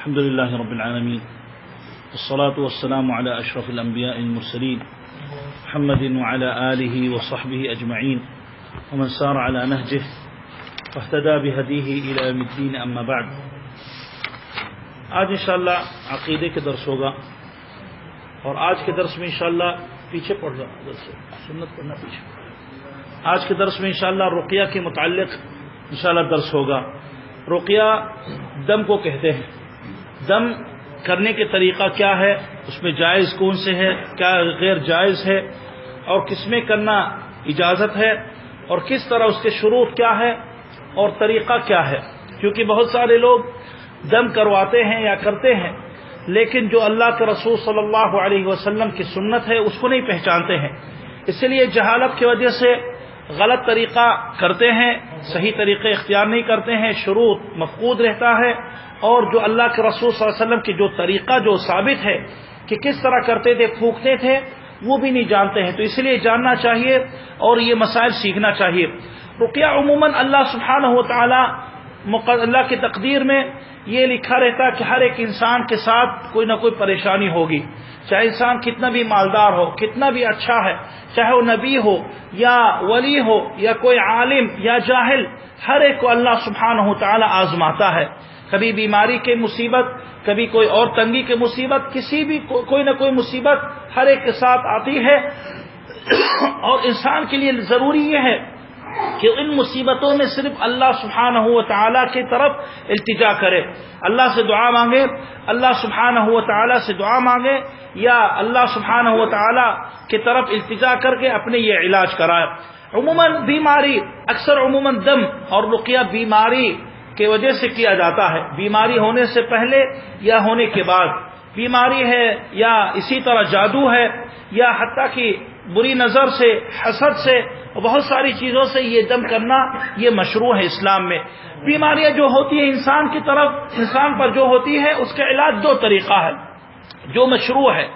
الحمد لله رب العالمين والصلاة والسلام على أشرف الأنبياء المرسلين محمد وعلى آله وصحبه أجمعين ومن سار على نهجه واهتدى بهديه إلى يوم الدين أما بعد. آج انشاءاللہ عقیدے کے درس ہوگا اور آج کے درس میں انشاءاللہ پیچھے پڑھ رہا سنت پڑھنا پیچھے. آج کے درس میں انشاءاللہ رقیہ کے متعلق انشاءاللہ درس ہوگا. رقیہ دم کو کہتے ہیں. دم کرنے کے طریقہ کیا ہے, اس میں جائز کون سے ہے, کیا غیر جائز ہے, اور کس میں کرنا اجازت ہے, اور کس طرح اس کے شروط کیا ہے اور طریقہ کیا ہے. کیونکہ بہت سارے لوگ دم کرواتے ہیں یا کرتے ہیں لیکن جو اللہ کے رسول صلی اللہ علیہ وسلم کی سنت ہے اس کو نہیں پہچانتے ہیں. اس لیے جہالت کی وجہ سے غلط طریقہ کرتے ہیں, صحیح طریقے اختیار نہیں کرتے ہیں, شروط مفقود رہتا ہے, اور جو اللہ کے رسول صلی اللہ علیہ وسلم کی جو طریقہ جو ثابت ہے کہ کس طرح کرتے تھے, پھونکتے تھے, وہ بھی نہیں جانتے ہیں. تو اس لیے جاننا چاہیے اور یہ مسائل سیکھنا چاہیے. رقیہ عموماً اللہ سبحانہ و تعالی اللہ کی تقدیر میں یہ لکھا رہتا ہے کہ ہر ایک انسان کے ساتھ کوئی نہ کوئی پریشانی ہوگی, چاہے انسان کتنا بھی مالدار ہو, کتنا بھی اچھا ہے, چاہے وہ نبی ہو یا ولی ہو یا کوئی عالم یا جاہل, ہر ایک کو اللہ سبحانہ و تعالی آزماتا ہے. کبھی بیماری کی مصیبت, کبھی کوئی اور تنگی کی مصیبت, کسی بھی کوئی نہ کوئی مصیبت ہر ایک کے ساتھ آتی ہے. اور انسان کے لیے ضروری یہ ہے کہ ان مصیبتوں میں صرف اللہ سبحانہ و تعالیٰ کی طرف التجا کرے, اللہ سے دعا مانگے, اللہ سبحانہ و تعالیٰ سے دعا مانگے, یا اللہ سبحانہ و تعالیٰ کی طرف التجا کر کے اپنے یہ علاج کرائے. عموماً بیماری اکثر عموماً دم اور رقیہ بیماری کی وجہ سے کیا جاتا ہے, بیماری ہونے سے پہلے یا ہونے کے بعد. بیماری ہے یا اسی طرح جادو ہے یا حتیٰ کہ بری نظر سے, حسد سے, بہت ساری چیزوں سے یہ دم کرنا یہ مشروع ہے اسلام میں. بیماریاں جو ہوتی ہیں انسان کی طرف, انسان پر جو ہوتی ہے اس کا علاج دو طریقہ ہے جو مشروع ہے.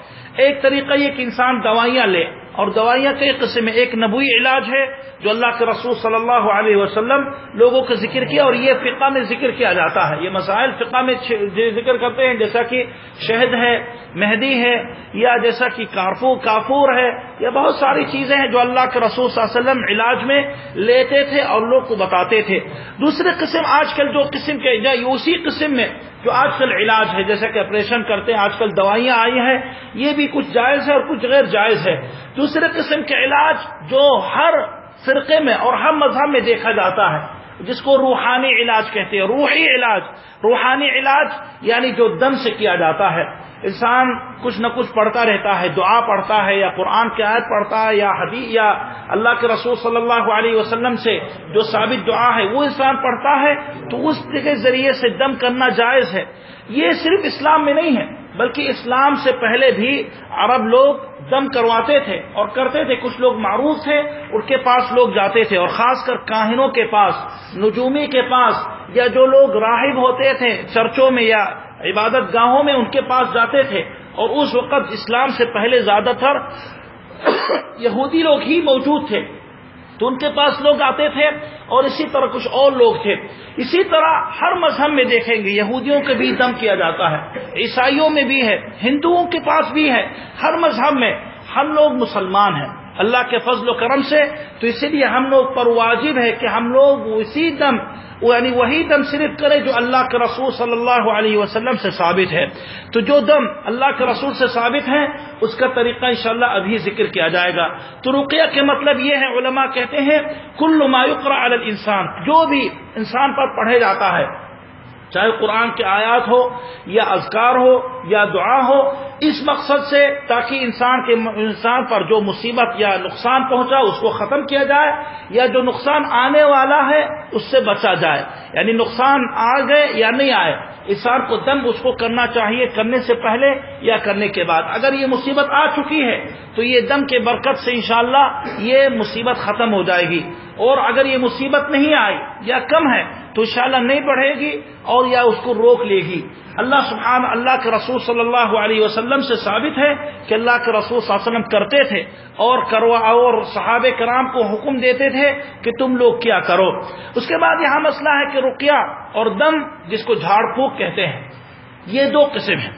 ایک طریقہ یہ کہ انسان دوائیاں لے, اور دوائیاں کئی قسم میں. ایک نبوی علاج ہے جو اللہ کے رسول صلی اللہ علیہ وسلم لوگوں کا ذکر کیا, اور یہ فقہ میں ذکر کیا جاتا ہے. یہ مسائل فقہ میں ذکر کرتے ہیں, جیسا کہ شہد ہے, مہدی ہے, یا جیسا کہ کافور ہے, یا بہت ساری چیزیں ہیں جو اللہ کے رسول صلی اللہ علیہ وسلم علاج میں لیتے تھے اور لوگ کو بتاتے تھے. دوسرے قسم آج کل جو قسم کے اسی قسم میں جو آج کل علاج ہے, جیسا کہ آپریشن کرتے ہیں, آج کل دوائیاں آئی ہیں, یہ بھی کچھ جائز ہے اور کچھ غیر جائز ہے. دوسرے قسم کے علاج جو ہر فرقے میں اور ہر مذہب میں دیکھا جاتا ہے, جس کو روحانی علاج کہتے ہیں. روحی علاج, روحانی علاج یعنی جو دم سے کیا جاتا ہے. انسان کچھ نہ کچھ پڑھتا رہتا ہے, دعا پڑھتا ہے یا قرآن کی آیت پڑھتا ہے یا حدیث یا اللہ کے رسول صلی اللہ علیہ وسلم سے جو ثابت دعا ہے وہ انسان پڑھتا ہے, تو اس کے ذریعے سے دم کرنا جائز ہے. یہ صرف اسلام میں نہیں ہے بلکہ اسلام سے پہلے بھی عرب لوگ دم کرواتے تھے اور کرتے تھے. کچھ لوگ معروف تھے, ان کے پاس لوگ جاتے تھے, اور خاص کر کاہنوں کے پاس, نجومی کے پاس, یا جو لوگ راہب ہوتے تھے چرچوں میں یا عبادت گاہوں میں, ان کے پاس جاتے تھے. اور اس وقت اسلام سے پہلے زیادہ تر یہودی لوگ ہی موجود تھے, تو ان کے پاس لوگ آتے تھے, اور اسی طرح کچھ اور لوگ تھے. اسی طرح ہر مذہب میں دیکھیں گے یہودیوں کے بھی دم کیا جاتا ہے, عیسائیوں میں بھی ہے, ہندوؤں کے پاس بھی ہے, ہر مذہب میں. ہم لوگ مسلمان ہیں اللہ کے فضل و کرم سے, تو اسی لیے ہم لوگ پر واجب ہے کہ ہم لوگ اسی دم یعنی وہی دم صرف کرے جو اللہ کے رسول صلی اللہ علیہ وسلم سے ثابت ہے. تو جو دم اللہ کے رسول سے ثابت ہے اس کا طریقہ انشاءاللہ ابھی ذکر کیا جائے گا. تو رقیہ کے مطلب یہ ہے, علماء کہتے ہیں کل ما یقرأ علی الانسان, جو بھی انسان پر پڑھے جاتا ہے, چاہے قرآن کی آیات ہو یا اذکار ہو یا دعا ہو, اس مقصد سے تاکہ انسان پر جو مصیبت یا نقصان پہنچا اس کو ختم کیا جائے, یا جو نقصان آنے والا ہے اس سے بچا جائے. یعنی نقصان آ گئے یا نہیں آئے, انسان کو دم اس کو کرنا چاہیے, کرنے سے پہلے یا کرنے کے بعد. اگر یہ مصیبت آ چکی ہے تو یہ دم کے برکت سے انشاءاللہ یہ مصیبت ختم ہو جائے گی, اور اگر یہ مصیبت نہیں آئی یا کم ہے تو انشاءاللہ نہیں بڑھے گی اور یا اس کو روک لے گی. اللہ کے رسول صلی اللہ علیہ وسلم سے ثابت ہے کہ اللہ کے رسول صلی اللہ علیہ وسلم کرتے تھے اور صحابہ کرام کو حکم دیتے تھے کہ تم لوگ کیا کرو. اس کے بعد یہاں مسئلہ ہے کہ رقیہ اور دم جس کو جھاڑ پھونک کہتے ہیں, یہ دو قسم ہیں.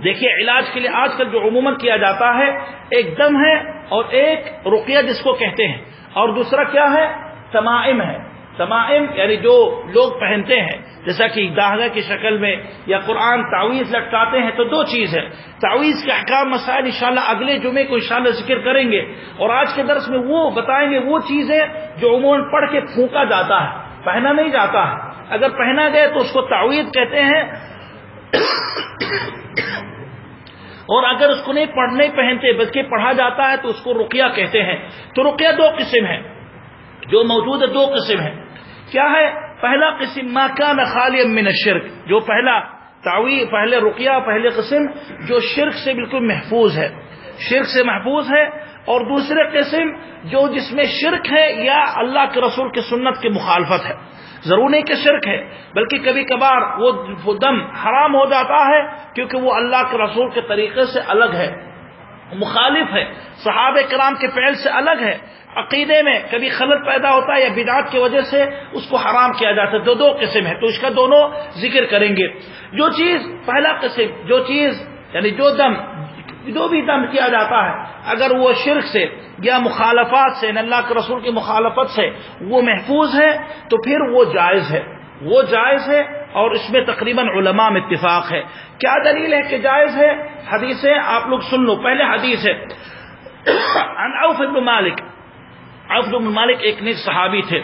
دیکھیے علاج کے لیے آج کل جو عموماً کیا جاتا ہے ایک دم ہے اور ایک رقیہ جس کو کہتے ہیں، اور دوسرا کیا ہے؟ تمائم ہے. تمائم یعنی جو لوگ پہنتے ہیں جیسا کہ داغا کی شکل میں یا قرآن تعویذ لٹکاتے ہیں. تو دو چیز ہے. تعویذ کے احکام مسائل انشاءاللہ اگلے جمعے کو انشاءاللہ ذکر کریں گے، اور آج کے درس میں وہ بتائیں گے وہ چیزیں جو عموماً پڑھ کے پھونکا جاتا ہے، پہنا نہیں جاتا ہے. اگر پہنا گئے تو اس کو تعویذ کہتے ہیں، اور اگر اس کو نہیں پہنتے بلکہ پڑھا جاتا ہے تو اس کو رقیہ کہتے ہیں. تو رقیہ دو قسم ہے جو موجود ہے، دو قسم ہے. کیا ہے؟ پہلا قسم ما کان خالی من الشرک، جو پہلے رقیہ پہلے قسم جو شرک سے بالکل محفوظ ہے، شرک سے محفوظ ہے. اور دوسرے قسم جو جس میں شرک ہے یا اللہ کے رسول کی سنت کی مخالفت ہے. ضرور نہیں کہ شرک ہے، بلکہ کبھی کبھار وہ دم حرام ہو جاتا ہے کیونکہ وہ اللہ کے رسول کے طریقے سے الگ ہے، مخالف ہے، صحابہ کرام کے فعل سے الگ ہے. عقیدے میں کبھی خلل پیدا ہوتا ہے یا بدعات کی وجہ سے اس کو حرام کیا جاتا ہے. دو قسم ہے، تو اس کا دونوں ذکر کریں گے. جو چیز پہلا قسم، جو چیز یعنی جو بھی دم کیا جاتا ہے اگر وہ شرک سے یا مخالفات سے، اللہ کے رسول کی مخالفت سے وہ محفوظ ہے تو پھر وہ جائز ہے، وہ جائز ہے. اور اس میں تقریباً علماء میں اتفاق ہے. کیا دلیل ہے کہ جائز ہے؟ حدیثیں آپ لوگ سن لو. پہلے حدیث ہے عن عوف بن مالک. عوف بن مالک ایک نیک صحابی تھے.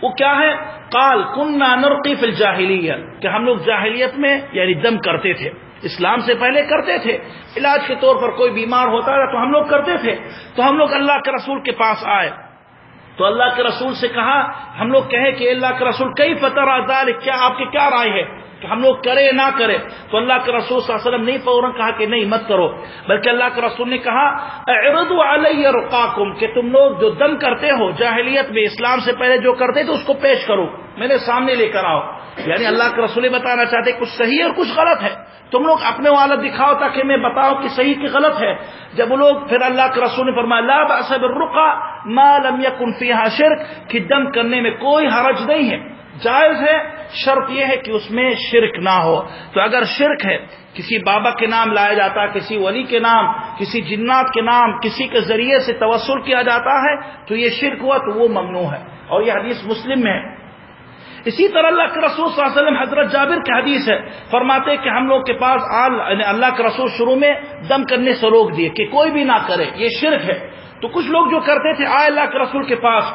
وہ کیا ہے؟ قال كنا نرقي في الجاہلیہ، کہ ہم لوگ جاہلیت میں یعنی دم کرتے تھے، اسلام سے پہلے کرتے تھے. علاج کے طور پر کوئی بیمار ہوتا تھا تو ہم لوگ کرتے تھے. تو ہم لوگ اللہ کے رسول کے پاس آئے تو اللہ کے رسول سے کہا، ہم لوگ کہے کہ اللہ کے رسول کیف ترى ذلك، کیا آپ کی کیا رائے ہے کہ ہم لوگ کرے نہ کرے؟ تو اللہ کے رسول صلی اللہ علیہ وسلم نے فوراً کہا کہ نہیں مت کرو، بلکہ اللہ کے رسول نے کہا اعرضوا علی رقاکم، کہ تم لوگ جو دم کرتے ہو جاہلیت میں اسلام سے پہلے جو کرتے تھے اس کو پیش کرو، میرے سامنے لے کر آؤ. یعنی اللہ کے رسول بتانا چاہتے کچھ صحیح اور کچھ غلط ہے، تم لوگ اپنے والا دکھاؤ تاکہ میں بتاؤں کہ صحیح کہ غلط ہے. جب وہ لوگ پھر اللہ کے رسول نے فرمایا لا بأس بالرقى ما لم يكن فيها شرک، کہ دم کرنے میں کوئی حرج نہیں ہے، جائز ہے، شرط یہ ہے کہ اس میں شرک نہ ہو. تو اگر شرک ہے، کسی بابا کے نام لایا جاتا ہے، کسی ولی کے نام، کسی جنات کے نام، کسی کے ذریعے سے توسل کیا جاتا ہے تو یہ شرک ہوا، تو وہ ممنوع ہے. اور یہ حدیث مسلم میں ہے. اسی طرح اللہ کے رسول صلی اللہ علیہ وسلم حضرت جابر کی حدیث ہے، فرماتے کہ ہم لوگ کے پاس اللہ کے رسول شروع میں دم کرنے سے روک دیے کہ کوئی بھی نہ کرے، یہ شرک ہے. تو کچھ لوگ جو کرتے تھے آئے اللہ کے رسول کے پاس،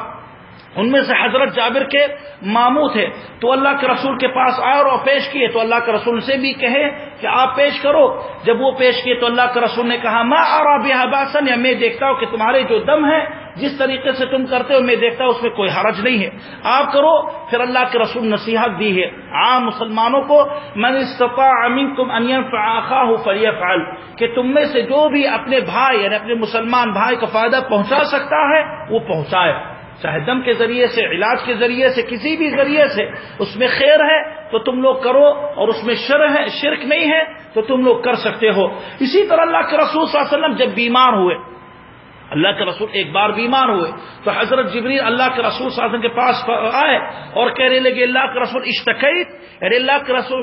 ان میں سے حضرت جابر کے ماموں تھے، تو اللہ کے رسول کے پاس آئے اور پیش کیے. تو اللہ کے رسول سے بھی کہے کہ آپ پیش کرو. جب وہ پیش کیے تو اللہ کے رسول نے کہا ما ارى بها باسا، یا میں دیکھتا ہوں کہ تمہارے جو دم ہے جس طریقے سے تم کرتے ہو میں دیکھتا ہوں اس میں کوئی حرج نہیں ہے، آپ کرو. پھر اللہ کے رسول نصیحت دی ہے عام مسلمانوں کو، من استطاع منکم ان ينفع اخاه فليفعل، کہ تم میں سے جو بھی اپنے بھائی یعنی اپنے مسلمان بھائی کو فائدہ پہنچا سکتا ہے وہ پہنچائے، چاہے دم کے ذریعے سے، علاج کے ذریعے سے، کسی بھی ذریعے سے. اس میں خیر ہے تو تم لوگ کرو، اور اس میں شرک نہیں ہے تو تم لوگ کر سکتے ہو. اسی طرح اللہ کے رسول صلی اللہ علیہ وسلم جب بیمار ہوئے، اللہ کے رسول ایک بار بیمار ہوئے تو حضرت جبریل اللہ کے رسول صلی اللہ علیہ وسلم کے پاس آئے اور کہنے لگے اللہ کے رسول اشتکیت، یعنی اللہ کے رسول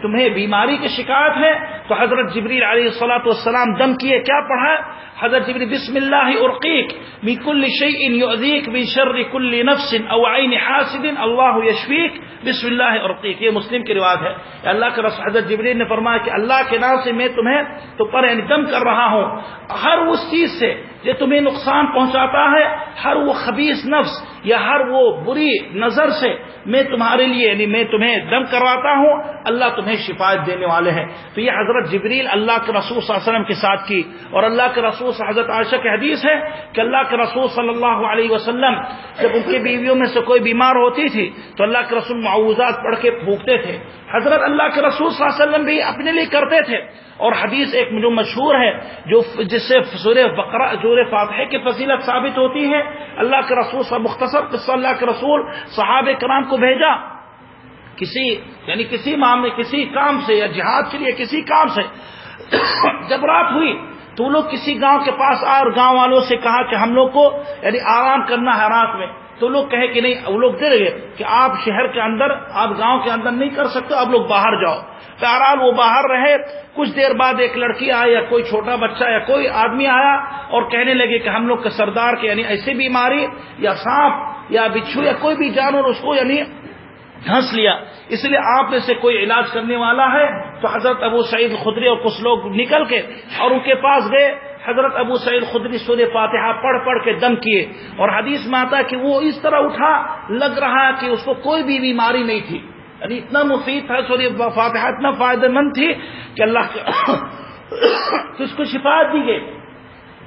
تمہیں بیماری کی شکایت ہے؟ تو حضرت جبریل علیہ الصلوۃ والسلام دم کیے، کیا پڑھا؟ حضرت جبریل بسم اللہ ارقیک من کل شیء یؤذیک من شر کل نفس او عین حاسد اللہ یشفیک بسم اللہ ارقیک. یہ مسلم کی روایت ہے. اللہ کے رسول حضرت جبریل نے فرمایا کہ اللہ کے نام سے میں تمہیں تو پر یعنی دم کر رہا ہوں، ہر اس چیز سے جو تمہیں نقصان پہنچاتا ہے، ہر وہ خبیث نفس یا ہر وہ بری نظر سے میں تمہارے لیے یعنی میں تمہیں دم کرواتا ہوں، اللہ تمہیں شفایت دینے والے ہیں. تو یہ حضرت جبریل اللہ کے رسول صلی اللہ علیہ وسلم کے ساتھ کی. اور اللہ کے رسول سے حضرت عائشہ کی حدیث ہے کہ اللہ کے رسول صلی اللہ علیہ وسلم جب ان کی بیویوں میں سے کوئی بیمار ہوتی تھی تو اللہ کے رسول معوذات پڑھ کے پھونکتے تھے. حضرت اللہ کے رسول صلی اللہ علیہ وسلم بھی اپنے لیے کرتے تھے. اور حدیث ایک جو مشہور ہے جس سے سورہ بقرہ سورہ فاتحہ کی فضیلت ثابت ہوتی ہے، اللہ کے رسول صلی مختصر قصہ، اللہ کے رسول صحابہ کرام کو بھیجا کسی معاملے کسی کام سے یا جہاد کے لیے کسی کام سے. جب رات ہوئی تو وہ لوگ کسی گاؤں کے پاس آئے اور گاؤں والوں سے کہا کہ ہم لوگ کو یعنی آرام کرنا ہے رات میں. تو لوگ کہے کہ نہیں، وہ لوگ ڈر گئے کہ آپ شہر کے اندر، آپ گاؤں کے اندر نہیں کر سکتے، آپ لوگ باہر جاؤ. بہرحال وہ باہر رہے. کچھ دیر بعد ایک لڑکی آئی یا کوئی چھوٹا بچہ یا کوئی آدمی آیا اور کہنے لگے کہ ہم لوگ کے سردار کے یعنی ایسی بیماری یا سانپ یا بچھو یا کوئی بھی جانور اس کو یعنی دھنس لیا, اس لیے آپ میں سے کوئی علاج کرنے والا ہے. تو حضرت ابو سعید خدری اور کچھ لوگ نکل کے اور ان کے پاس گئے. حضرت ابو سعید خدری سورہ فاتحہ پڑھ کے دم کیے, اور حدیث میں آتا ہے کہ وہ اس طرح اٹھا لگ رہا کہ اس کو کوئی بھی بیماری نہیں تھی, یعنی اتنا مفید تھا سورہ فاتحہ, اتنا فائدہ مند تھی کہ اللہ تو اس کو شفا دی گئی.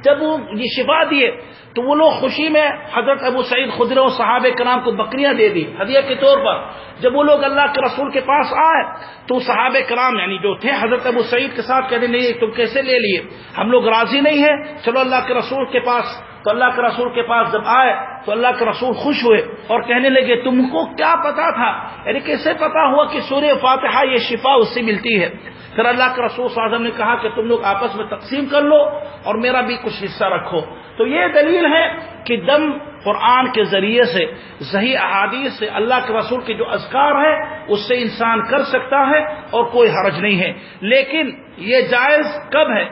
جب وہ یہ شفا دیے تو وہ لوگ خوشی میں حضرت ابو سعید خدری اور صحابہ کرام کو بکریاں دے دی ہدیہ کے طور پر. جب وہ لوگ اللہ کے رسول کے پاس آئے تو صحابہ کرام یعنی جو تھے حضرت ابو سعید کے ساتھ کہتے نہیں تم کیسے لے لیے, ہم لوگ راضی نہیں ہیں, چلو اللہ کے رسول کے پاس. تو اللہ کے رسول کے پاس جب آئے تو اللہ کے رسول خوش ہوئے اور کہنے لگے تم کو کیا پتا تھا, یعنی کیسے پتا ہوا کہ سورہ فاتحہ یہ شفا اس سے ملتی ہے. پھر اللہ کے رسول صلی اللہ علیہ وسلم نے کہا کہ تم لوگ آپس میں تقسیم کر لو اور میرا بھی کچھ حصہ رکھو. تو یہ دلیل ہے کہ دم قرآن کے ذریعے سے صحیح احادیث سے اللہ کے رسول کے جو اذکار ہے اس سے انسان کر سکتا ہے اور کوئی حرج نہیں ہے. لیکن یہ جائز کب ہے؟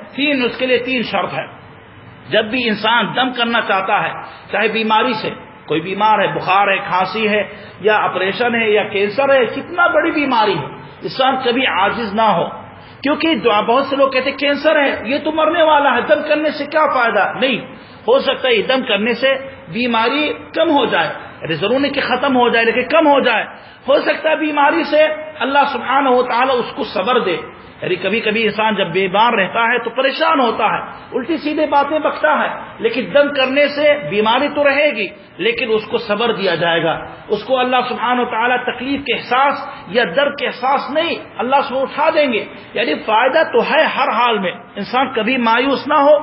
اس کے لیے 3 شرط ہے. جب بھی انسان دم کرنا چاہتا ہے, چاہے بیماری سے, کوئی بیمار ہے, بخار ہے, کھانسی ہے یا آپریشن ہے یا کینسر ہے, کتنا بڑی بیماری ہے, انسان کبھی عاجز نہ ہو. کیونکہ بہت سے لوگ کہتے ہیں کینسر ہے یہ تو مرنے والا ہے, دم کرنے سے کیا فائدہ. نہیں, ہو سکتا ہے دم کرنے سے بیماری کم ہو جائے, ضرور نہیں کہ ختم ہو جائے لیکن کم ہو جائے. ہو سکتا ہے بیماری سے اللہ سبحانہ و تعالی اس کو صبر دے. یعنی کبھی کبھی انسان جب بیمار رہتا ہے تو پریشان ہوتا ہے, الٹی سیدھے باتیں بکتا ہے, لیکن دم کرنے سے بیماری تو رہے گی لیکن اس کو صبر دیا جائے گا. اس کو اللہ سبحانہ و تعالی تکلیف کے احساس یا درد کے احساس نہیں, اللہ سے اٹھا دیں گے. یعنی فائدہ تو ہے ہر حال میں, انسان کبھی مایوس نہ ہو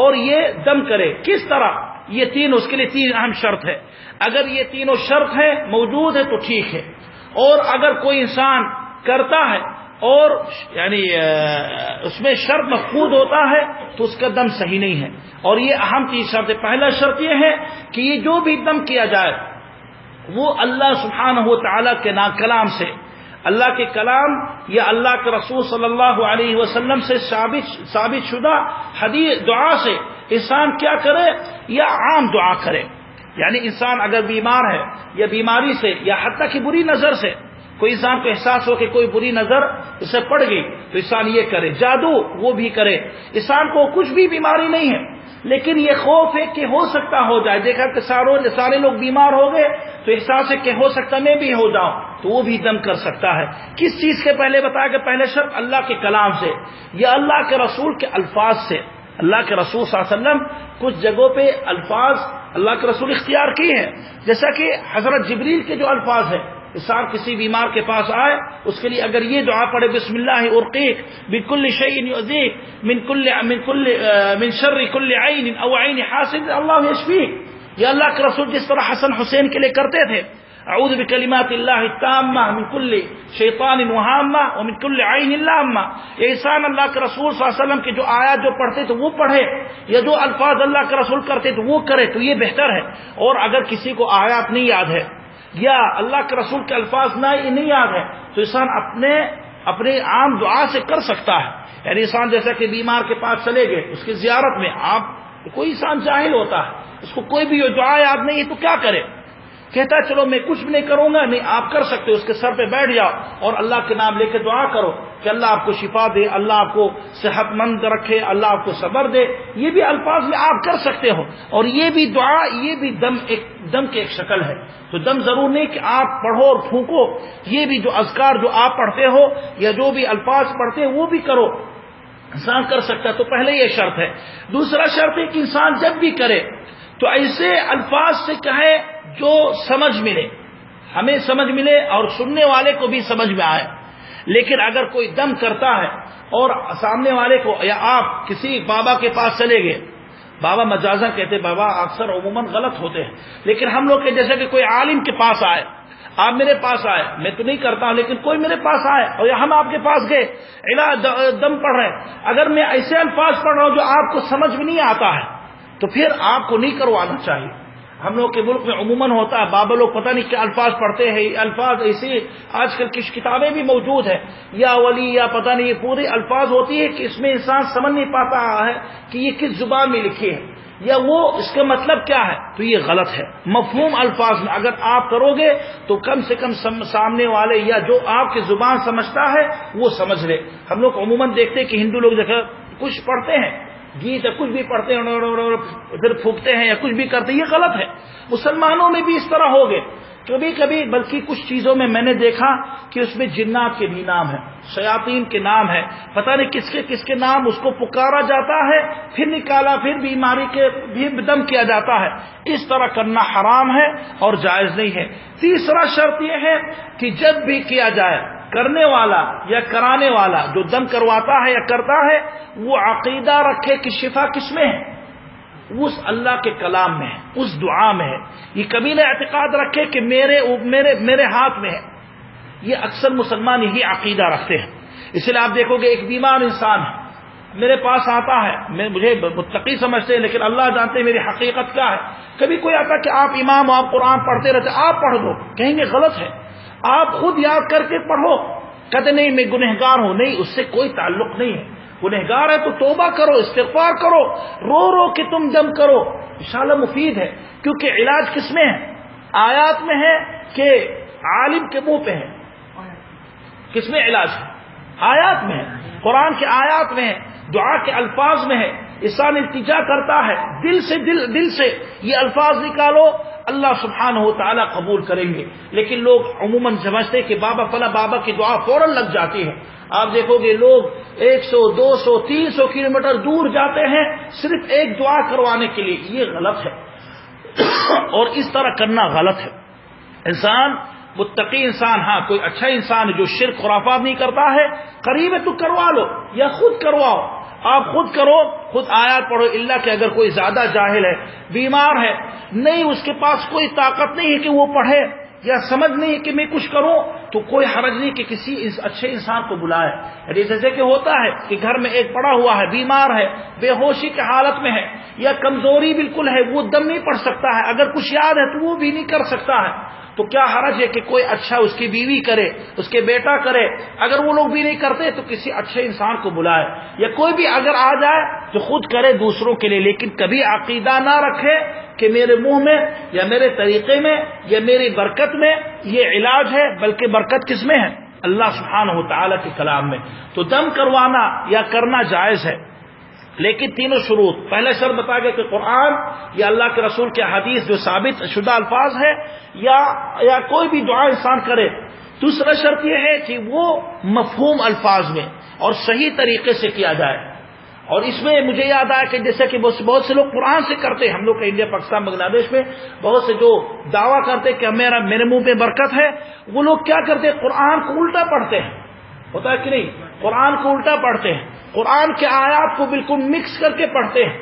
اور یہ دم کرے. کس طرح؟ یہ 3 اس کے لیے 3 اہم شرط ہے. اگر یہ تینوں شرط ہے موجود ہے تو ٹھیک ہے, اور اگر کوئی انسان کرتا ہے اور یعنی اس میں شرط مفقود ہوتا ہے تو اس کا دم صحیح نہیں ہے. اور یہ اہم 3 شرط ہے. پہلا شرط یہ ہے کہ یہ جو بھی دم کیا جائے وہ اللہ سبحانہ و تعالی کے کلام سے, اللہ کے کلام یا اللہ کے رسول صلی اللہ علیہ وسلم سے ثابت شدہ حدیث دعا سے انسان کیا کرے, یا عام دعا کرے. یعنی انسان اگر بیمار ہے یا بیماری سے یا حتیٰ کہ بری نظر سے, کوئی انسان کو احساس ہو کہ کوئی بری نظر اسے پڑ گئی تو انسان یہ کرے. جادو وہ بھی کرے. انسان کو کچھ بھی بیماری نہیں ہے لیکن یہ خوف ہے کہ ہو سکتا ہو جائے, دیکھا کہ سارے لوگ بیمار ہو گئے تو احساس ہے کہ ہو سکتا میں بھی ہو جاؤں, تو وہ بھی دم کر سکتا ہے. کس چیز کے پہلے بتایا کہ پہلے شرط اللہ کے کلام سے یا اللہ کے رسول کے الفاظ سے. اللہ کے رسول صلی اللہ علیہ وسلم کچھ جگہوں پہ الفاظ اللہ کے رسول اختیار کیے ہیں, جیسا کہ حضرت جبریل کے جو الفاظ ہیں. انسان کسی بیمار کے پاس آئے اس کے لیے اگر یہ دعا پڑھے بسم اللہ ارقیک بکل شیء یؤذیک من شر کل عین او عین حاسد اللہ یشفیک. یا اللہ کے رسول جس طرح حسن حسین کے لیے کرتے تھے اعوذ بکلمات اللہ التامہ من کل شیطان وہامہ ومن کل عین لامہ. یہ انسان اللہ کے رسول صلی اللہ علیہ وسلم کے جو آیات جو پڑھتے تو وہ پڑھے, یا جو الفاظ اللہ کے رسول کرتے تو وہ کرے, تو یہ بہتر ہے. اور اگر کسی کو آیات نہیں یاد ہے یا اللہ کے رسول کے الفاظ نہیں یاد ہے تو انسان اپنے عام دعا سے کر سکتا ہے. یعنی انسان جیسا کہ بیمار کے پاس چلے گئے اس کی زیارت میں, آپ کوئی انسان جاہل ہوتا ہے, اس کو کوئی بھی دعا یاد نہیں ہے تو کیا کرے, کہتا ہے چلو میں کچھ بھی نہیں کروں گا. نہیں, آپ کر سکتے ہو, اس کے سر پہ بیٹھ جاؤ اور اللہ کے نام لے کے دعا کرو کہ اللہ آپ کو شفا دے, اللہ آپ کو صحت مند رکھے, اللہ آپ کو صبر دے. یہ بھی الفاظ میں آپ کر سکتے ہو, اور یہ بھی دعا یہ بھی دم کی ایک شکل ہے. تو دم ضرور نہیں کہ آپ پڑھو اور پھونکو, یہ بھی جو اذکار جو آپ پڑھتے ہو یا جو بھی الفاظ پڑھتے ہو وہ بھی کرو, انسان کر سکتا ہے. تو پہلے یہ شرط ہے. دوسرا شرط ہے کہ انسان جب بھی کرے تو ایسے الفاظ سے کہے جو سمجھ ملے, ہمیں سمجھ ملے اور سننے والے کو بھی سمجھ میں آئے. لیکن اگر کوئی دم کرتا ہے اور سامنے والے کو, یا آپ کسی بابا کے پاس چلے گئے, بابا مجازہ کہتے, بابا اکثر عموماً غلط ہوتے ہیں, لیکن ہم لوگ کے جیسے کہ کوئی عالم کے پاس آئے, آپ میرے پاس آئے, میں تو نہیں کرتا ہوں لیکن کوئی میرے پاس آئے اور ہم آپ کے پاس گئے علاج دم پڑھ رہے ہیں, اگر میں ایسے الفاظ پڑھ رہا ہوں جو آپ کو سمجھ میں نہیں آتا ہے تو پھر آپ کو نہیں کروانا چاہیے. ہم لوگ کے ملک میں عموماً ہوتا ہے، بابا لوگ پتہ نہیں کیا الفاظ پڑھتے ہیں، یہ الفاظ ایسے آج کل کچھ کتابیں بھی موجود ہیں، یا ولی یا پتہ نہیں، یہ پورے الفاظ ہوتی ہے کہ اس میں انسان سمجھ نہیں پاتا ہے کہ یہ کس زبان میں لکھی ہے یا وہ اس کا مطلب کیا ہے، تو یہ غلط ہے۔ مفہوم الفاظ میں اگر آپ کرو گے تو کم سے کم سامنے والے یا جو آپ کی زبان سمجھتا ہے وہ سمجھ لے۔ ہم لوگ عموماً دیکھتے ہیں کہ ہندو لوگ دیکھا کچھ پڑھتے ہیں گیت یا کچھ بھی پڑھتے ہیں ادھر پھونکتے ہیں یا کچھ بھی کرتے ہیں، یہ غلط ہے۔ مسلمانوں میں بھی اس طرح ہو گئے کبھی کبھی، بلکہ کچھ چیزوں میں نے دیکھا کہ اس میں جنات کے بھی نام ہیں، شیاطین کے نام ہے، پتہ نہیں کس کے نام اس کو پکارا جاتا ہے، پھر نکالا، پھر بیماری کے بھی دم کیا جاتا ہے۔ اس طرح کرنا حرام ہے اور جائز نہیں ہے۔ تیسرا شرط یہ ہے کہ جب بھی کیا جائے، کرنے والا یا کرانے والا جو دم کرواتا ہے یا کرتا ہے، وہ عقیدہ رکھے کہ شفا کس میں ہے، اس اللہ کے کلام میں ہے، اس دعا میں ہے۔ یہ کبھی نہ اعتقاد رکھے کہ میرے ہاتھ میں ہے۔ یہ اکثر مسلمان یہی عقیدہ رکھتے ہیں۔ اس لیے آپ دیکھو گے ایک بیمار انسان ہے، میرے پاس آتا ہے، مجھے متقی سمجھتے ہیں لیکن اللہ جانتے ہیں میری حقیقت کیا ہے۔ کبھی کوئی آتا کہ آپ امام آپ قرآن پڑھتے رہتے، آپ پڑھ دو، کہیں گے غلط ہے، آپ خود یاد کر کے پڑھو۔ کہتے نہیں میں گنہگار ہوں، نہیں، اس سے کوئی تعلق نہیں ہے۔ گنہگار ہے تو توبہ کرو، استغفار کرو، رو رو کے تم دم کرو، انشاءاللہ مفید ہے۔ کیونکہ علاج کس میں ہے؟ آیات میں ہے کہ عالم کے منہ پہ ہے؟ کس میں علاج ہے؟ آیات میں ہے، قرآن کے آیات میں ہے، دعا کے الفاظ میں ہے۔ انسان التجا کرتا ہے دل سے یہ الفاظ نکالو، اللہ سبحانہ و تعالی قبول کریں گے۔ لیکن لوگ عموماً سمجھتے کہ بابا فلاں بابا کی دعا فوراً لگ جاتی ہے۔ آپ دیکھو گے لوگ 100 200 300 کلومیٹر دور جاتے ہیں صرف ایک دعا کروانے کے لیے، یہ غلط ہے اور اس طرح کرنا غلط ہے۔ انسان متقی انسان، ہاں کوئی اچھا انسان جو شرک خرافات نہیں کرتا ہے، قریب ہے تو کروا لو یا خود کرواؤ، آپ خود کرو، خود آیات پڑھو۔ اللہ کہ اگر کوئی زیادہ جاہل ہے، بیمار ہے، نہیں اس کے پاس کوئی طاقت نہیں ہے کہ وہ پڑھے یا سمجھ نہیں ہے کہ میں کچھ کروں، تو کوئی حرج نہیں کہ کسی اچھے انسان کو بلائے۔ جیسے کہ ہوتا ہے کہ گھر میں ایک پڑا ہوا ہے، بیمار ہے، بے ہوشی کی حالت میں ہے یا کمزوری بالکل ہے، وہ دم نہیں پڑھ سکتا ہے، اگر کچھ یاد ہے تو وہ بھی نہیں کر سکتا ہے، تو کیا حرج ہے کہ کوئی اچھا اس کی بیوی کرے، اس کے بیٹا کرے؟ اگر وہ لوگ بھی نہیں کرتے تو کسی اچھے انسان کو بلائے، یا کوئی بھی اگر آ جائے تو خود کرے دوسروں کے لیے، لیکن کبھی عقیدہ نہ رکھے کہ میرے منہ میں یا میرے طریقے میں یا میری برکت میں یہ علاج ہے، بلکہ برکت کس میں ہے؟ اللہ سبحانہ و تعالی کے کلام میں۔ تو دم کروانا یا کرنا جائز ہے، لیکن تینوں شروط۔ پہلا شرط بتا گیا کہ قرآن یا اللہ کے رسول کے حدیث جو ثابت شدہ الفاظ ہے یا کوئی بھی دعا انسان کرے۔ دوسرا شرط یہ ہے کہ وہ مفہوم الفاظ میں اور صحیح طریقے سے کیا جائے۔ اور اس میں مجھے یاد آیا کہ جیسے کہ بہت سے لوگ قرآن سے کرتے ہیں، ہم لوگ کا انڈیا پاکستان بنگلہ دیش میں بہت سے جو دعویٰ کرتے کہ میرے منہ پہ برکت ہے، وہ لوگ کیا کرتے ہیں؟ قرآن کو الٹا پڑھتے ہیں، ہوتا ہے کہ نہیں؟ قرآن کو الٹا پڑھتے ہیں، قرآن کے آیات کو بالکل مکس کر کے پڑھتے ہیں۔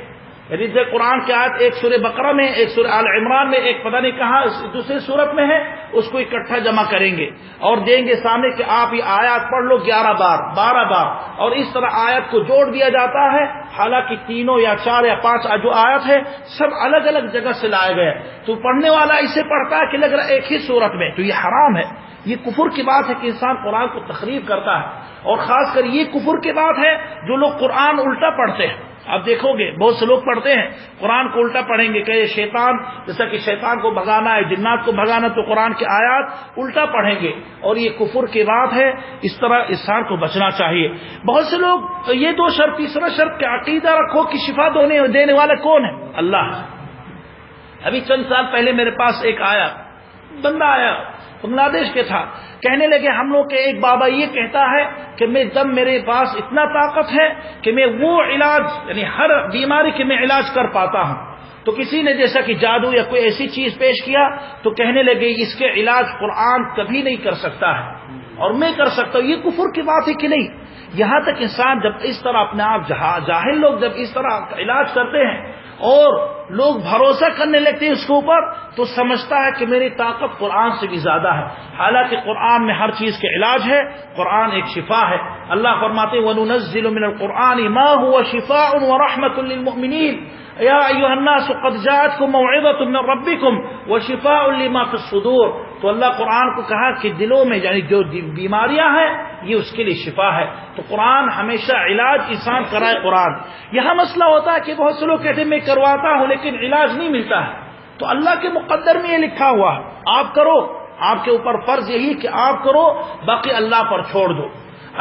یعنی جیسے قرآن کی آیت ایک سورہ بقرہ میں، ایک سورہ آل عمران میں، ایک پتہ نہیں کہاں دوسری سورت میں ہے، اس کو اکٹھا جمع کریں گے اور دیں گے سامنے کہ آپ یہ آیات پڑھ لو 11 بار 12 بار، اور اس طرح آیت کو جوڑ دیا جاتا ہے، حالانکہ تینوں یا 4 یا 5 جو آیت ہے سب الگ الگ جگہ سے لائے گئے، تو پڑھنے والا اسے پڑھتا ہے کہ لگ رہا ایک ہی سورت میں، تو یہ حرام ہے۔ یہ کفر کی بات ہے کہ انسان قرآن کو تخریب کرتا ہے، اور خاص کر یہ کفر کی بات ہے جو لوگ قرآن الٹا پڑھتے ہیں۔ آپ دیکھو گے بہت سے لوگ پڑھتے ہیں قرآن کو الٹا پڑھیں گے کہ یہ شیطان، جیسا کہ شیطان کو بھگانا ہے، جنات کو بھگانا، تو قرآن کی آیات الٹا پڑھیں گے، اور یہ کفر کی بات ہے۔ اس طرح انسان کو بچنا چاہیے۔ بہت سے لوگ یہ دو شرط، تیسرا شرط کہ عقیدہ رکھو کہ شفا دینے والا کون ہے؟ اللہ۔ ابھی چند سال پہلے میرے پاس ایک بندہ آیا، بنگلہ دیش کے تھا، کہنے لگے ہم لوگ کے ایک بابا یہ کہتا ہے کہ میرے پاس اتنا طاقت ہے کہ میں وہ علاج، یعنی ہر بیماری کے میں علاج کر پاتا ہوں۔ تو کسی نے جیسا کہ جادو یا کوئی ایسی چیز پیش کیا تو کہنے لگے اس کے علاج قرآن کبھی نہیں کر سکتا ہے اور میں کر سکتا ہوں۔ یہ کفر کی بات ہے کہ نہیں؟ یہاں تک انسان جب اس طرح اپنے آپ جاہل لوگ جب اس طرح علاج کرتے ہیں اور لوگ بھروسہ کرنے لگتے ہیں اس کے اوپر، تو سمجھتا ہے کہ میری طاقت قرآن سے بھی زیادہ ہے، حالانکہ قرآن میں ہر چیز کے علاج ہے، قرآن ایک شفا ہے۔ اللہ فرماتے ہیں وَنُنَزِّلُ مِنَ الْقُرْآنِ مَا هُوَ شِفَاءٌ وَرَحْمَةٌ لِلْمُؤْمِنِينَ، یا ایھا الناس قد جاءتکم موعظۃ من ربکم وشفاء لما فی الصدور. تو اللہ قرآن کو کہا کہ دلوں میں یعنی جو بیماریاں ہیں یہ اس کے لیے شفا ہے. تو قرآن ہمیشہ علاج انسان کرائے. قرآن یہاں مسئلہ ہوتا ہے کہ بہت سے لوگ کہتے ہیں میں کرواتا ہوں لیکن علاج نہیں ملتا ہے. تو اللہ کے مقدر میں یہ لکھا ہوا ہے آپ کرو, آپ کے اوپر فرض یہی کہ آپ کرو, باقی اللہ پر چھوڑ دو.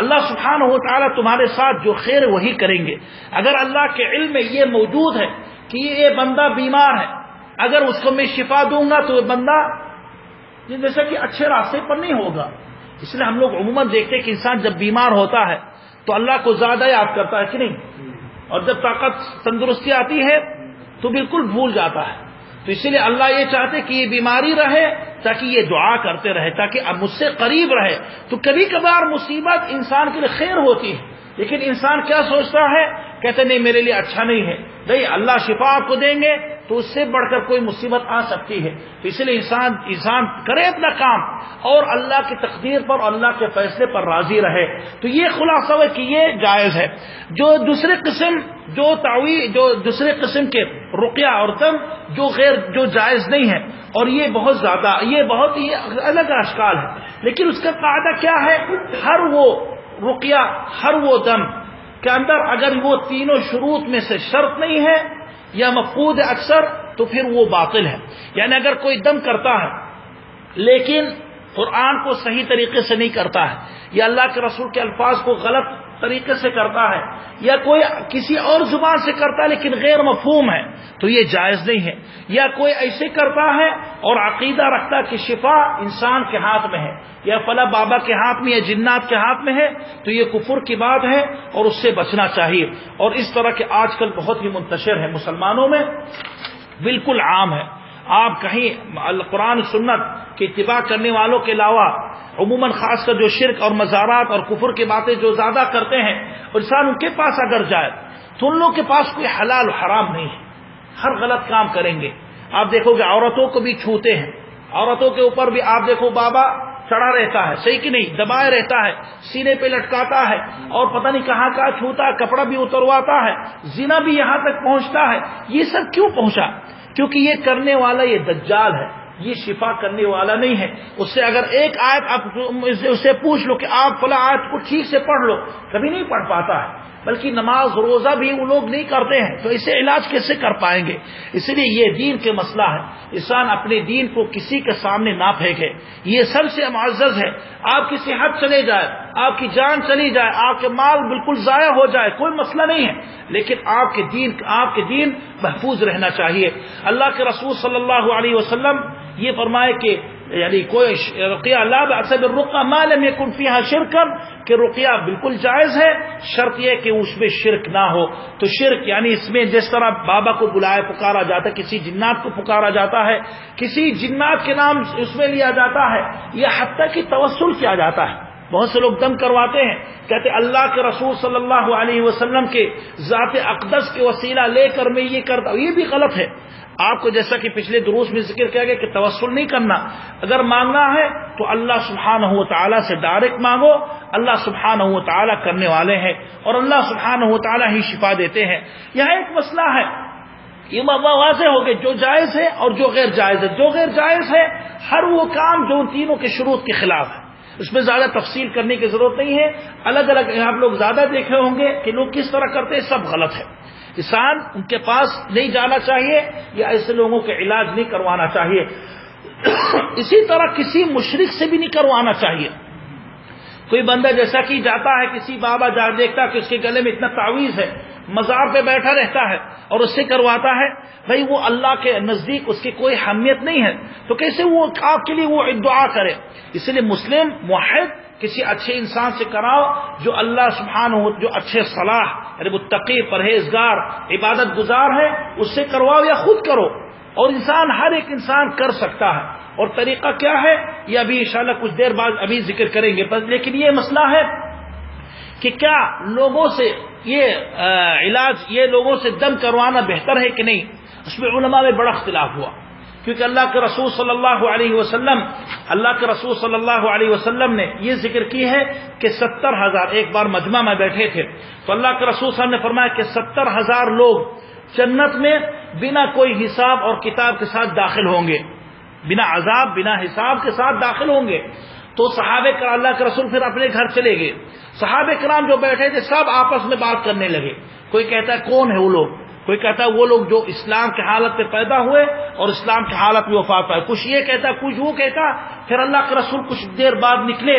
اللہ سبحانہ و تعالیٰ تمہارے ساتھ جو خیر وہی کریں گے. اگر اللہ کے علم میں یہ موجود ہے کہ یہ بندہ بیمار ہے, اگر اس کو میں شفا دوں گا تو یہ بندہ جیسا کہ اچھے راستے پر نہیں ہوگا. اس لیے ہم لوگ عموماً دیکھتے ہیں کہ انسان جب بیمار ہوتا ہے تو اللہ کو زیادہ یاد کرتا ہے کہ نہیں, اور جب طاقت تندرستی آتی ہے تو بالکل بھول جاتا ہے. تو اسی لیے اللہ یہ چاہتے کہ یہ بیماری رہے تاکہ یہ دعا کرتے رہے, تاکہ اب مجھ سے قریب رہے. تو کبھی کبھار مصیبت انسان کے لیے خیر ہوتی ہے, لیکن انسان کیا سوچتا ہے, کہتے نہیں میرے لیے اچھا نہیں ہے. نہیں, اللہ شفا آپ کو دیں گے تو اس سے بڑھ کر کوئی مصیبت آ سکتی ہے. تو اس لیے انسان کرے اپنا کام اور اللہ کی تقدیر پر, اللہ کے فیصلے پر راضی رہے. تو یہ خلاصہ ہے کہ یہ جائز ہے. جو دوسرے قسم کے رقیہ اور دم جو جائز نہیں ہے, اور یہ بہت ہی الگ اشکال ہے. لیکن اس کا قاعدہ کیا ہے, ہر وہ رقیہ, ہر وہ دم کے اندر اگر وہ تینوں شروط میں سے شرط نہیں ہے یا مفقود ہے اکثر, تو پھر وہ باطل ہے. یعنی اگر کوئی دم کرتا ہے لیکن قرآن کو صحیح طریقے سے نہیں کرتا ہے, یا اللہ کے رسول کے الفاظ کو غلط طریقے سے کرتا ہے, یا کوئی کسی اور زبان سے کرتا ہے لیکن غیر مفہوم ہے, تو یہ جائز نہیں ہے. یا کوئی ایسے کرتا ہے اور عقیدہ رکھتا ہے کہ شفا انسان کے ہاتھ میں ہے, یا فلاں بابا کے ہاتھ میں یا جنات کے ہاتھ میں ہے, تو یہ کفر کی بات ہے اور اس سے بچنا چاہیے. اور اس طرح کے آج کل بہت ہی منتشر ہے مسلمانوں میں, بالکل عام ہے. آپ کہیں قرآن سنت کی اتباع کرنے والوں کے علاوہ عموماً خاص کر جو شرک اور مزارات اور کفر کی باتیں جو زیادہ کرتے ہیں, انسان ان کے پاس اگر جائے تو ان لوگوں کے پاس کوئی حلال و حرام نہیں ہے, ہر غلط کام کریں گے. آپ دیکھو گے عورتوں کو بھی چھوتے ہیں, عورتوں کے اوپر بھی آپ دیکھو بابا چڑھا رہتا ہے, صحیح کہ نہیں, دبائے رہتا ہے, سینے پہ لٹکاتا ہے, اور پتہ نہیں کہاں کہاں چھوتا ہے, کپڑا بھی اترواتا ہے, زنا بھی یہاں تک پہنچتا ہے. یہ سب کیوں پہنچا؟ کیونکہ یہ کرنے والا یہ دجال ہے, یہ شفا کرنے والا نہیں ہے. اس سے اگر ایک آیت آپ اسے پوچھ لو کہ آپ فلاں آیت کو ٹھیک سے پڑھ لو, کبھی نہیں پڑھ پاتا ہے. بلکہ نماز روزہ بھی وہ لوگ نہیں کرتے ہیں, تو اسے علاج کیسے کر پائیں گے؟ اس لیے یہ دین کے مسئلہ ہے. انسان اپنے دین کو کسی کے سامنے نہ پھینکے, یہ سب سے معزز ہے. آپ کی صحت چلے جائے, آپ کی جان چلی جائے, آپ کے مال بالکل ضائع ہو جائے, کوئی مسئلہ نہیں ہے, لیکن آپ کے دین محفوظ رہنا چاہیے. اللہ کے رسول صلی اللہ علیہ وسلم یہ فرمائے کہ یعنی کوئی رقیہ لا بأس بالرقیہ ما لم يكن فيها شرکا, کہ رقیہ بالکل جائز ہے, شرط یہ کہ اس میں شرک نہ ہو. تو شرک یعنی اس میں جس طرح بابا کو بلایا پکارا جاتا ہے, کسی جنات کو پکارا جاتا ہے, کسی جنات کے نام اس میں لیا جاتا ہے, یا حتیٰ کہ توسل کیا جاتا ہے. بہت سے لوگ دم کرواتے ہیں, کہتے اللہ کے رسول صلی اللہ علیہ وسلم کے ذات اقدس کے وسیلہ لے کر میں یہ کرتا ہوں. یہ بھی غلط ہے. آپ کو جیسا کہ پچھلے دروس میں ذکر کیا گیا کہ توسل نہیں کرنا, اگر مانگنا ہے تو اللہ سبحانہ و تعالیٰ سے ڈائریکٹ مانگو. اللہ سبحانہ و تعالیٰ کرنے والے ہیں, اور اللہ سبحانہ و تعالیٰ ہی شفا دیتے ہیں. یہاں ایک مسئلہ ہے, یہ واضح ہو گئے جو جائز ہے اور جو غیر جائز ہے. جو غیر جائز ہے ہر وہ کام جو ان تینوں کے شروط کے خلاف ہے, اس میں زیادہ تفصیل کرنے کی ضرورت نہیں ہے. الگ الگ آپ لوگ زیادہ دیکھے ہوں گے کہ لوگ کس طرح کرتے ہیں, سب غلط ہے. انسان ان کے پاس نہیں جانا چاہیے, یا ایسے لوگوں کے علاج نہیں کروانا چاہیے. اسی طرح کسی مشرک سے بھی نہیں کروانا چاہیے. کوئی بندہ جیسا کہ جاتا ہے کسی بابا جہاں دیکھتا کہ اس کے گلے میں اتنا تعویذ ہے, مزار پہ بیٹھا رہتا ہے اور اس سے کرواتا ہے, بھائی وہ اللہ کے نزدیک اس کی کوئی اہمیت نہیں ہے, تو کیسے وہ آپ کے لیے وہ دعا کرے؟ اس لیے مسلم موحد کسی اچھے انسان سے کراؤ جو اللہ سبحانہ ہو, جو اچھے صلاح یعنی متقی پرہیزگار عبادت گزار ہے, اس سے کرواؤ یا خود کرو. اور انسان ہر ایک انسان کر سکتا ہے. اور طریقہ کیا ہے یہ ابھی انشاءاللہ کچھ دیر بعد ابھی ذکر کریں گے. لیکن یہ مسئلہ ہے کہ کیا لوگوں سے یہ علاج, یہ لوگوں سے دم کروانا بہتر ہے کہ نہیں, اس میں علماء میں بڑا اختلاف ہوا. کیونکہ اللہ کے رسول صلی اللہ علیہ وسلم نے یہ ذکر کی ہے کہ 70,000, ایک بار مجمع میں بیٹھے تھے تو اللہ کے رسول صلی اللہ علیہ وسلم نے فرمایا کہ 70,000 لوگ جنت میں بنا کوئی حساب اور کتاب کے ساتھ داخل ہوں گے، بنا عذاب بنا حساب کے ساتھ داخل ہوں گے۔ تو صحابہ کرام، اللہ کے رسول پھر اپنے گھر چلے گئے، صحابہ کرام جو بیٹھے تھے سب آپس میں بات کرنے لگے۔ کوئی کہتا ہے کون ہے وہ لوگ، کوئی کہتا ہے وہ لوگ جو اسلام کے حالت میں پیدا ہوئے اور اسلام کے حالت میں وفات پائے، کچھ یہ کہتا کچھ وہ کہتا۔ پھر اللہ کے رسول کچھ دیر بعد نکلے،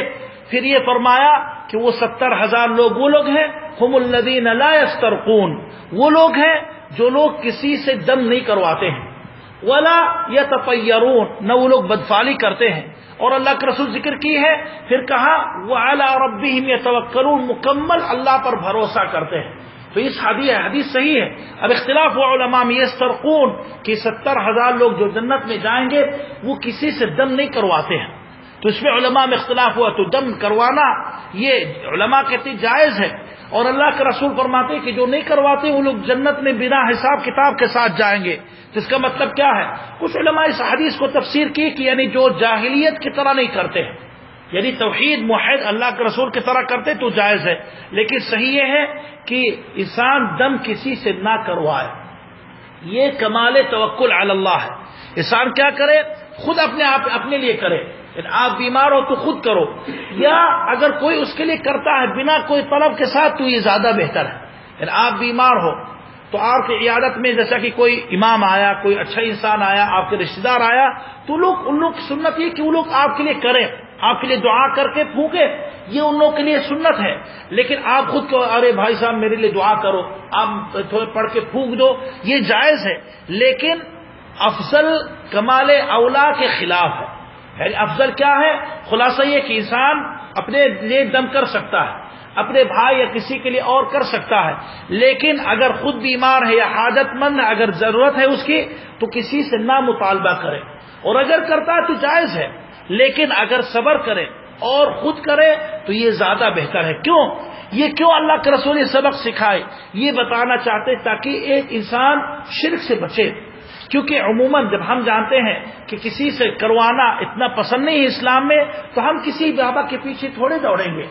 پھر یہ فرمایا کہ وہ 70,000 لوگ وہ لوگ ہیں، ہم الذین لا یسترقون، وہ لوگ ہیں جو لوگ کسی سے دم نہیں کرواتے ہیں، ولا یتطیرون، نہ وہ لوگ بدفعلی کرتے ہیں۔ اور اللہ کے رسول ذکر کی ہے، پھر کہا وعلی ربہم یتوکلون، مکمل اللہ پر بھروسہ کرتے ہیں۔ تو اس حدیث صحیح ہے۔ اب اختلاف ہوا علماء میں، یسترقون کہ 70,000 لوگ جو جنت میں جائیں گے وہ کسی سے دم نہیں کرواتے ہیں، تو اس میں علماء میں اختلاف ہوا۔ تو دم کروانا یہ علماء کہتے ہیں جائز ہے، اور اللہ کے رسول فرماتے ہیں کہ جو نہیں کرواتے وہ لوگ جنت میں بنا حساب کتاب کے ساتھ جائیں گے۔ تو اس کا مطلب کیا ہے؟ کچھ علماء اس حدیث کو تفسیر کی کہ یعنی جو جاہلیت کی طرح نہیں کرتے ہیں، یعنی توحید موحد اللہ کے رسول کی طرح کرتے تو جائز ہے، لیکن صحیح یہ ہے کہ انسان دم کسی سے نہ کروائے، یہ کمال توکل علی اللہ ہے۔ انسان کیا کرے؟ خود اپنے لیے کرے، یعنی آپ بیمار ہو تو خود کرو، یا اگر کوئی اس کے لیے کرتا ہے بنا کوئی طلب کے ساتھ تو یہ زیادہ بہتر ہے۔ یعنی آپ بیمار ہو تو آپ کی عیادت میں جیسا کہ کوئی امام آیا، کوئی اچھا انسان آیا، آپ کے رشتہ دار آیا، تو ان لوگ سنت یہ کہ وہ لوگ آپ کے لیے کریں، آپ کے لیے دعا کر کے پھونکے، یہ ان لوگوں کے لیے سنت ہے۔ لیکن آپ خود کو ارے بھائی صاحب میرے لیے دعا کرو، آپ تھوڑے پڑھ کے پھونک دو، یہ جائز ہے، لیکن افضل کمال اولا کے خلاف ہے۔ یعنی افضل کیا ہے؟ خلاصہ یہ کہ انسان اپنے لیے دم کر سکتا ہے، اپنے بھائی یا کسی کے لیے اور کر سکتا ہے، لیکن اگر خود بیمار ہے یا حاجت مند ہے، اگر ضرورت ہے اس کی، تو کسی سے نہ مطالبہ کرے، اور اگر کرتا ہے تو جائز ہے، لیکن اگر صبر کرے اور خود کرے تو یہ زیادہ بہتر ہے۔ کیوں اللہ کے رسول نے سبق سکھائے؟ یہ بتانا چاہتے تاکہ ایک انسان شرک سے بچے، کیونکہ عموماً جب ہم جانتے ہیں کہ کسی سے کروانا اتنا پسند نہیں ہے اسلام میں، تو ہم کسی بابا کے پیچھے تھوڑے دوڑیں گے۔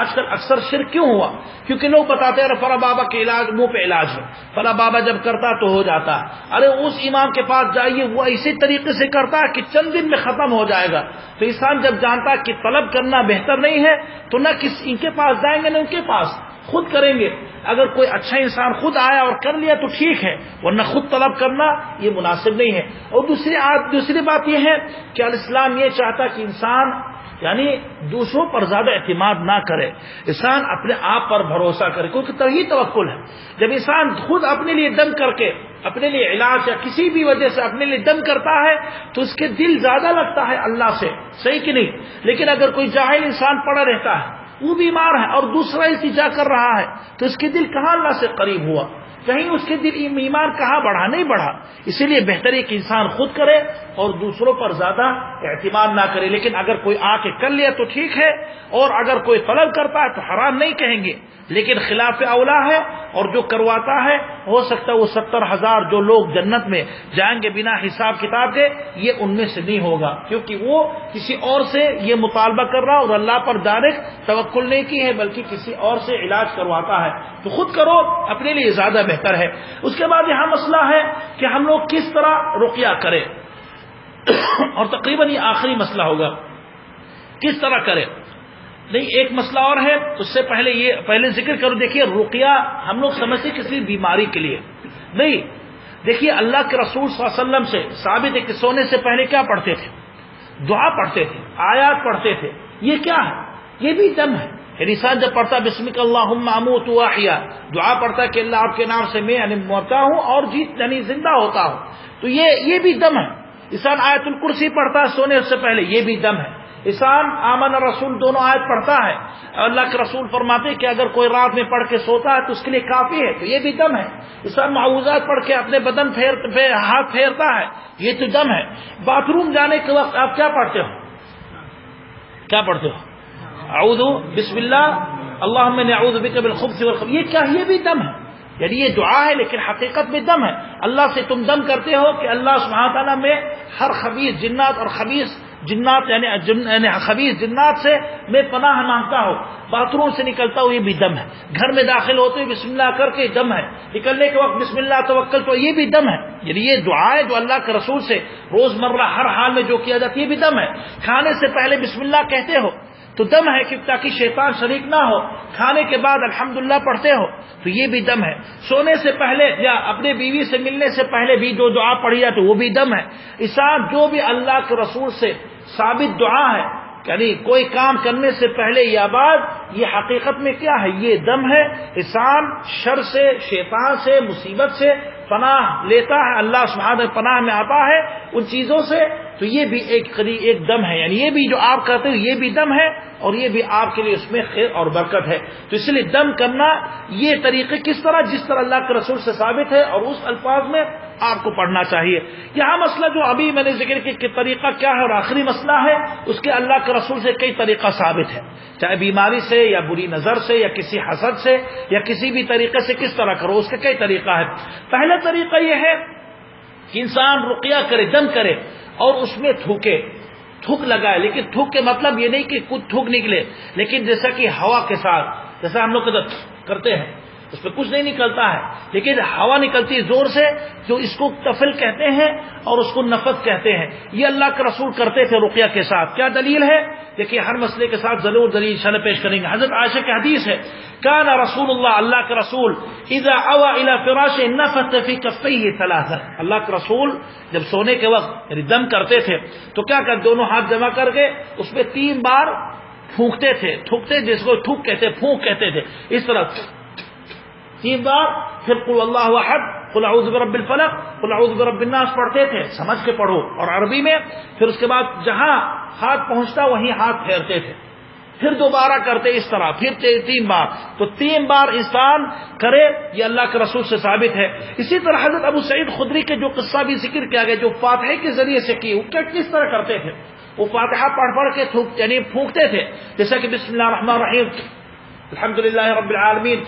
آج کل اکثر شرک کیوں ہوا؟ کیونکہ لوگ بتاتے ہیں فلاں بابا کے علاج منہ پہ علاج ہے، فلاں بابا جب کرتا تو ہو جاتا ہے، ارے اس امام کے پاس جائیے وہ اسی طریقے سے کرتا ہے کہ چند دن میں ختم ہو جائے گا۔ تو انسان جب جانتا کہ طلب کرنا بہتر نہیں ہے تو نہ ان کے پاس جائیں گے نہ ان کے پاس، خود کریں گے۔ اگر کوئی اچھا انسان خود آیا اور کر لیا تو ٹھیک ہے، ورنہ خود طلب کرنا یہ مناسب نہیں ہے۔ اور دوسری بات یہ ہے کہ اسلام یہ چاہتا کہ انسان یعنی دوسروں پر زیادہ اعتماد نہ کرے، انسان اپنے آپ پر بھروسہ کرے، کیونکہ تبھی توکل ہے۔ جب انسان خود اپنے لیے دم کر کے، اپنے لیے علاج یا کسی بھی وجہ سے اپنے لیے دم کرتا ہے تو اس کے دل زیادہ لگتا ہے اللہ سے، صحیح کہ نہیں؟ لیکن اگر کوئی جاہل انسان پڑا رہتا ہے، وہ بیمار ہے اور دوسرا التجا کر رہا ہے، تو اس کے دل کہاں اللہ سے قریب ہوا؟ کہیں اس کے دل ایمان کہاں بڑھا؟ نہیں بڑھا۔ اسی لیے بہتر ہے کہ انسان خود کرے اور دوسروں پر زیادہ اعتماد نہ کرے، لیکن اگر کوئی آ کے کر لیا تو ٹھیک ہے، اور اگر کوئی طلب کرتا ہے تو حرام نہیں کہیں گے، لیکن خلاف اولا ہے۔ اور جو کرواتا ہے ہو سکتا ہے وہ 70,000 جو لوگ جنت میں جائیں گے بنا حساب کتاب کے، یہ ان میں سے نہیں ہوگا، کیونکہ وہ کسی اور سے یہ مطالبہ کر رہا اور اللہ پر ڈائریکٹ توکل نہیں کی ہے، بلکہ کسی اور سے علاج کرواتا ہے۔ تو خود کرو، اپنے لیے زیادہ بہتر ہے۔ اس کے بعد یہاں مسئلہ ہے کہ ہم لوگ کس طرح رقیہ کریں، اور تقریباً یہ آخری مسئلہ ہوگا، کس طرح کریں۔ نہیں، ایک مسئلہ اور ہے، اس سے پہلے ذکر کرو۔ دیکھیے رقیہ ہم لوگ سمجھتے کسی بیماری کے لیے نہیں، دیکھیے اللہ کے رسول صلی اللہ علیہ وسلم سے ثابت ہے کہ سونے سے پہلے کیا پڑھتے تھے؟ دعا پڑھتے تھے، آیات پڑھتے تھے۔ یہ کیا ہے؟ یہ بھی دم ہے۔ انسان جب پڑھتا بسمک اللہم اموت واحیا، دعا پڑھتا کہ اللہ آپ کے نام سے میں یعنی مرتا ہوں اور یعنی زندہ ہوتا ہوں، تو یہ بھی دم ہے۔ انسان آیت الکرسی پڑھتا ہے سونے سے پہلے، یہ بھی دم ہے۔ انسان آمن رسول دونوں آیت پڑھتا ہے، اللہ کے رسول فرماتے ہیں کہ اگر کوئی رات میں پڑھ کے سوتا ہے تو اس کے لیے کافی ہے، تو یہ بھی دم ہے۔ انسان معوذات پڑھ کے اپنے بدن ہاتھ پھیرتا ہے، یہ تو دم ہے۔ باتھ روم جانے کے وقت آپ کیا پڑھتے ہو؟ کیا پڑھتے ہو؟ اعوذ بسم اللہ اللہم انی اعوذ بک من الخبث والخبائث، یہ کیا؟ یہ بھی دم ہے۔ یعنی یہ دعا ہے لیکن حقیقت میں دم ہے۔ اللہ سے تم دم کرتے ہو کہ اللہ سبحانہ تعالیٰ میں ہر خبیث جنات اور خبیث جنات یعنی خبیث جنات سے میں پناہ مانگتا ہوں. باتھ روم سے نکلتا ہوں یہ بھی دم ہے. گھر میں داخل ہوتے ہوئے بسم اللہ کر کے دم ہے. نکلنے کے وقت بسم اللہ توکل تو یہ بھی دم ہے. یعنی یہ دعا ہے جو اللہ کے رسول سے روزمرہ ہر حال میں جو کیا جاتی ہے یہ بھی دم ہے. کھانے سے پہلے بسم اللہ کہتے ہو تو دم ہے کہ تاکہ شیطان شریک نہ ہو. کھانے کے بعد الحمدللہ پڑھتے ہو تو یہ بھی دم ہے. سونے سے پہلے یا اپنے بیوی سے ملنے سے پہلے بھی جو دعا پڑھی جاتی وہ بھی دم ہے. انسان جو بھی اللہ کے رسول سے ثابت دعا ہے یعنی کوئی کام کرنے سے پہلے یا بعد یہ حقیقت میں کیا ہے یہ دم ہے. انسان شر سے شیطان سے مصیبت سے پناہ لیتا ہے اللہ سبحانہ پناہ میں آتا ہے ان چیزوں سے تو یہ بھی ایک دم ہے. یعنی یہ بھی جو آپ کرتے ہو یہ بھی دم ہے اور یہ بھی آپ کے لیے اس میں خیر اور برکت ہے. تو اس لیے دم کرنا یہ طریقے کس طرح جس طرح اللہ کے رسول سے ثابت ہے اور اس الفاظ میں آپ کو پڑھنا چاہیے. یہاں مسئلہ جو ابھی میں نے ذکر کیا کہ طریقہ کیا ہے اور آخری مسئلہ ہے اس کے اللہ کے رسول سے کئی طریقہ ثابت ہے چاہے بیماری سے یا بری نظر سے یا کسی حسد سے یا کسی بھی طریقے سے کس طرح کرو اس کے کئی طریقہ ہے. پہلا طریقہ یہ ہے کہ انسان رقیہ کرے دم کرے اور اس میں تھوک لگائے. لیکن تھوک کے مطلب یہ نہیں کہ کچھ تھوک نکلے لیکن جیسا کہ ہوا کے ساتھ جیسا ہم لوگ کرتے ہیں اس پہ کچھ نہیں نکلتا ہے لیکن ہوا نکلتی ہے زور سے جو اس کو تفل کہتے ہیں اور اس کو نفت کہتے ہیں. یہ اللہ کے رسول کرتے تھے رقیہ کے ساتھ. کیا دلیل ہے دیکھیے ہر مسئلے کے ساتھ ضرور دلیل انشاءاللہ پیش کریں گے. حضرت عائشہ کی حدیث ہے کان رسول اللہ کے رسول اذا اوى الى فراشه نفث في كفيه ثلاثه. اللہ کے رسول جب سونے کے وقت یعنی دم کرتے تھے تو کیا کر دونوں ہاتھ جمع کر کے اس پہ 3 بار پھونکتے تھے. تھوکتے جس کو تھوک کہتے پھونک کہتے تھے اس طرح 3 بار. پھر قل اللہ احد قل اعوذ برب الفلق قل اعوذ برب الناس پڑھتے تھے. سمجھ کے پڑھو اور عربی میں. پھر اس کے بعد جہاں ہاتھ پہنچتا وہیں ہاتھ پھیرتے تھے. پھر دوبارہ کرتے اس طرح پھر 3 بار. تو 3 بار انسان کرے یہ اللہ کے رسول سے ثابت ہے. اسی طرح حضرت ابو سعید خدری کے جو قصہ بھی ذکر کیا گیا جو فاتحہ کے ذریعے سے کی وہ کس طرح کرتے تھے. وہ فاتحہ پڑھ کے یعنی پھونکتے تھے جیسا کہ بسم اللہ الرحمن الرحیم الحمدللہ رب العالمین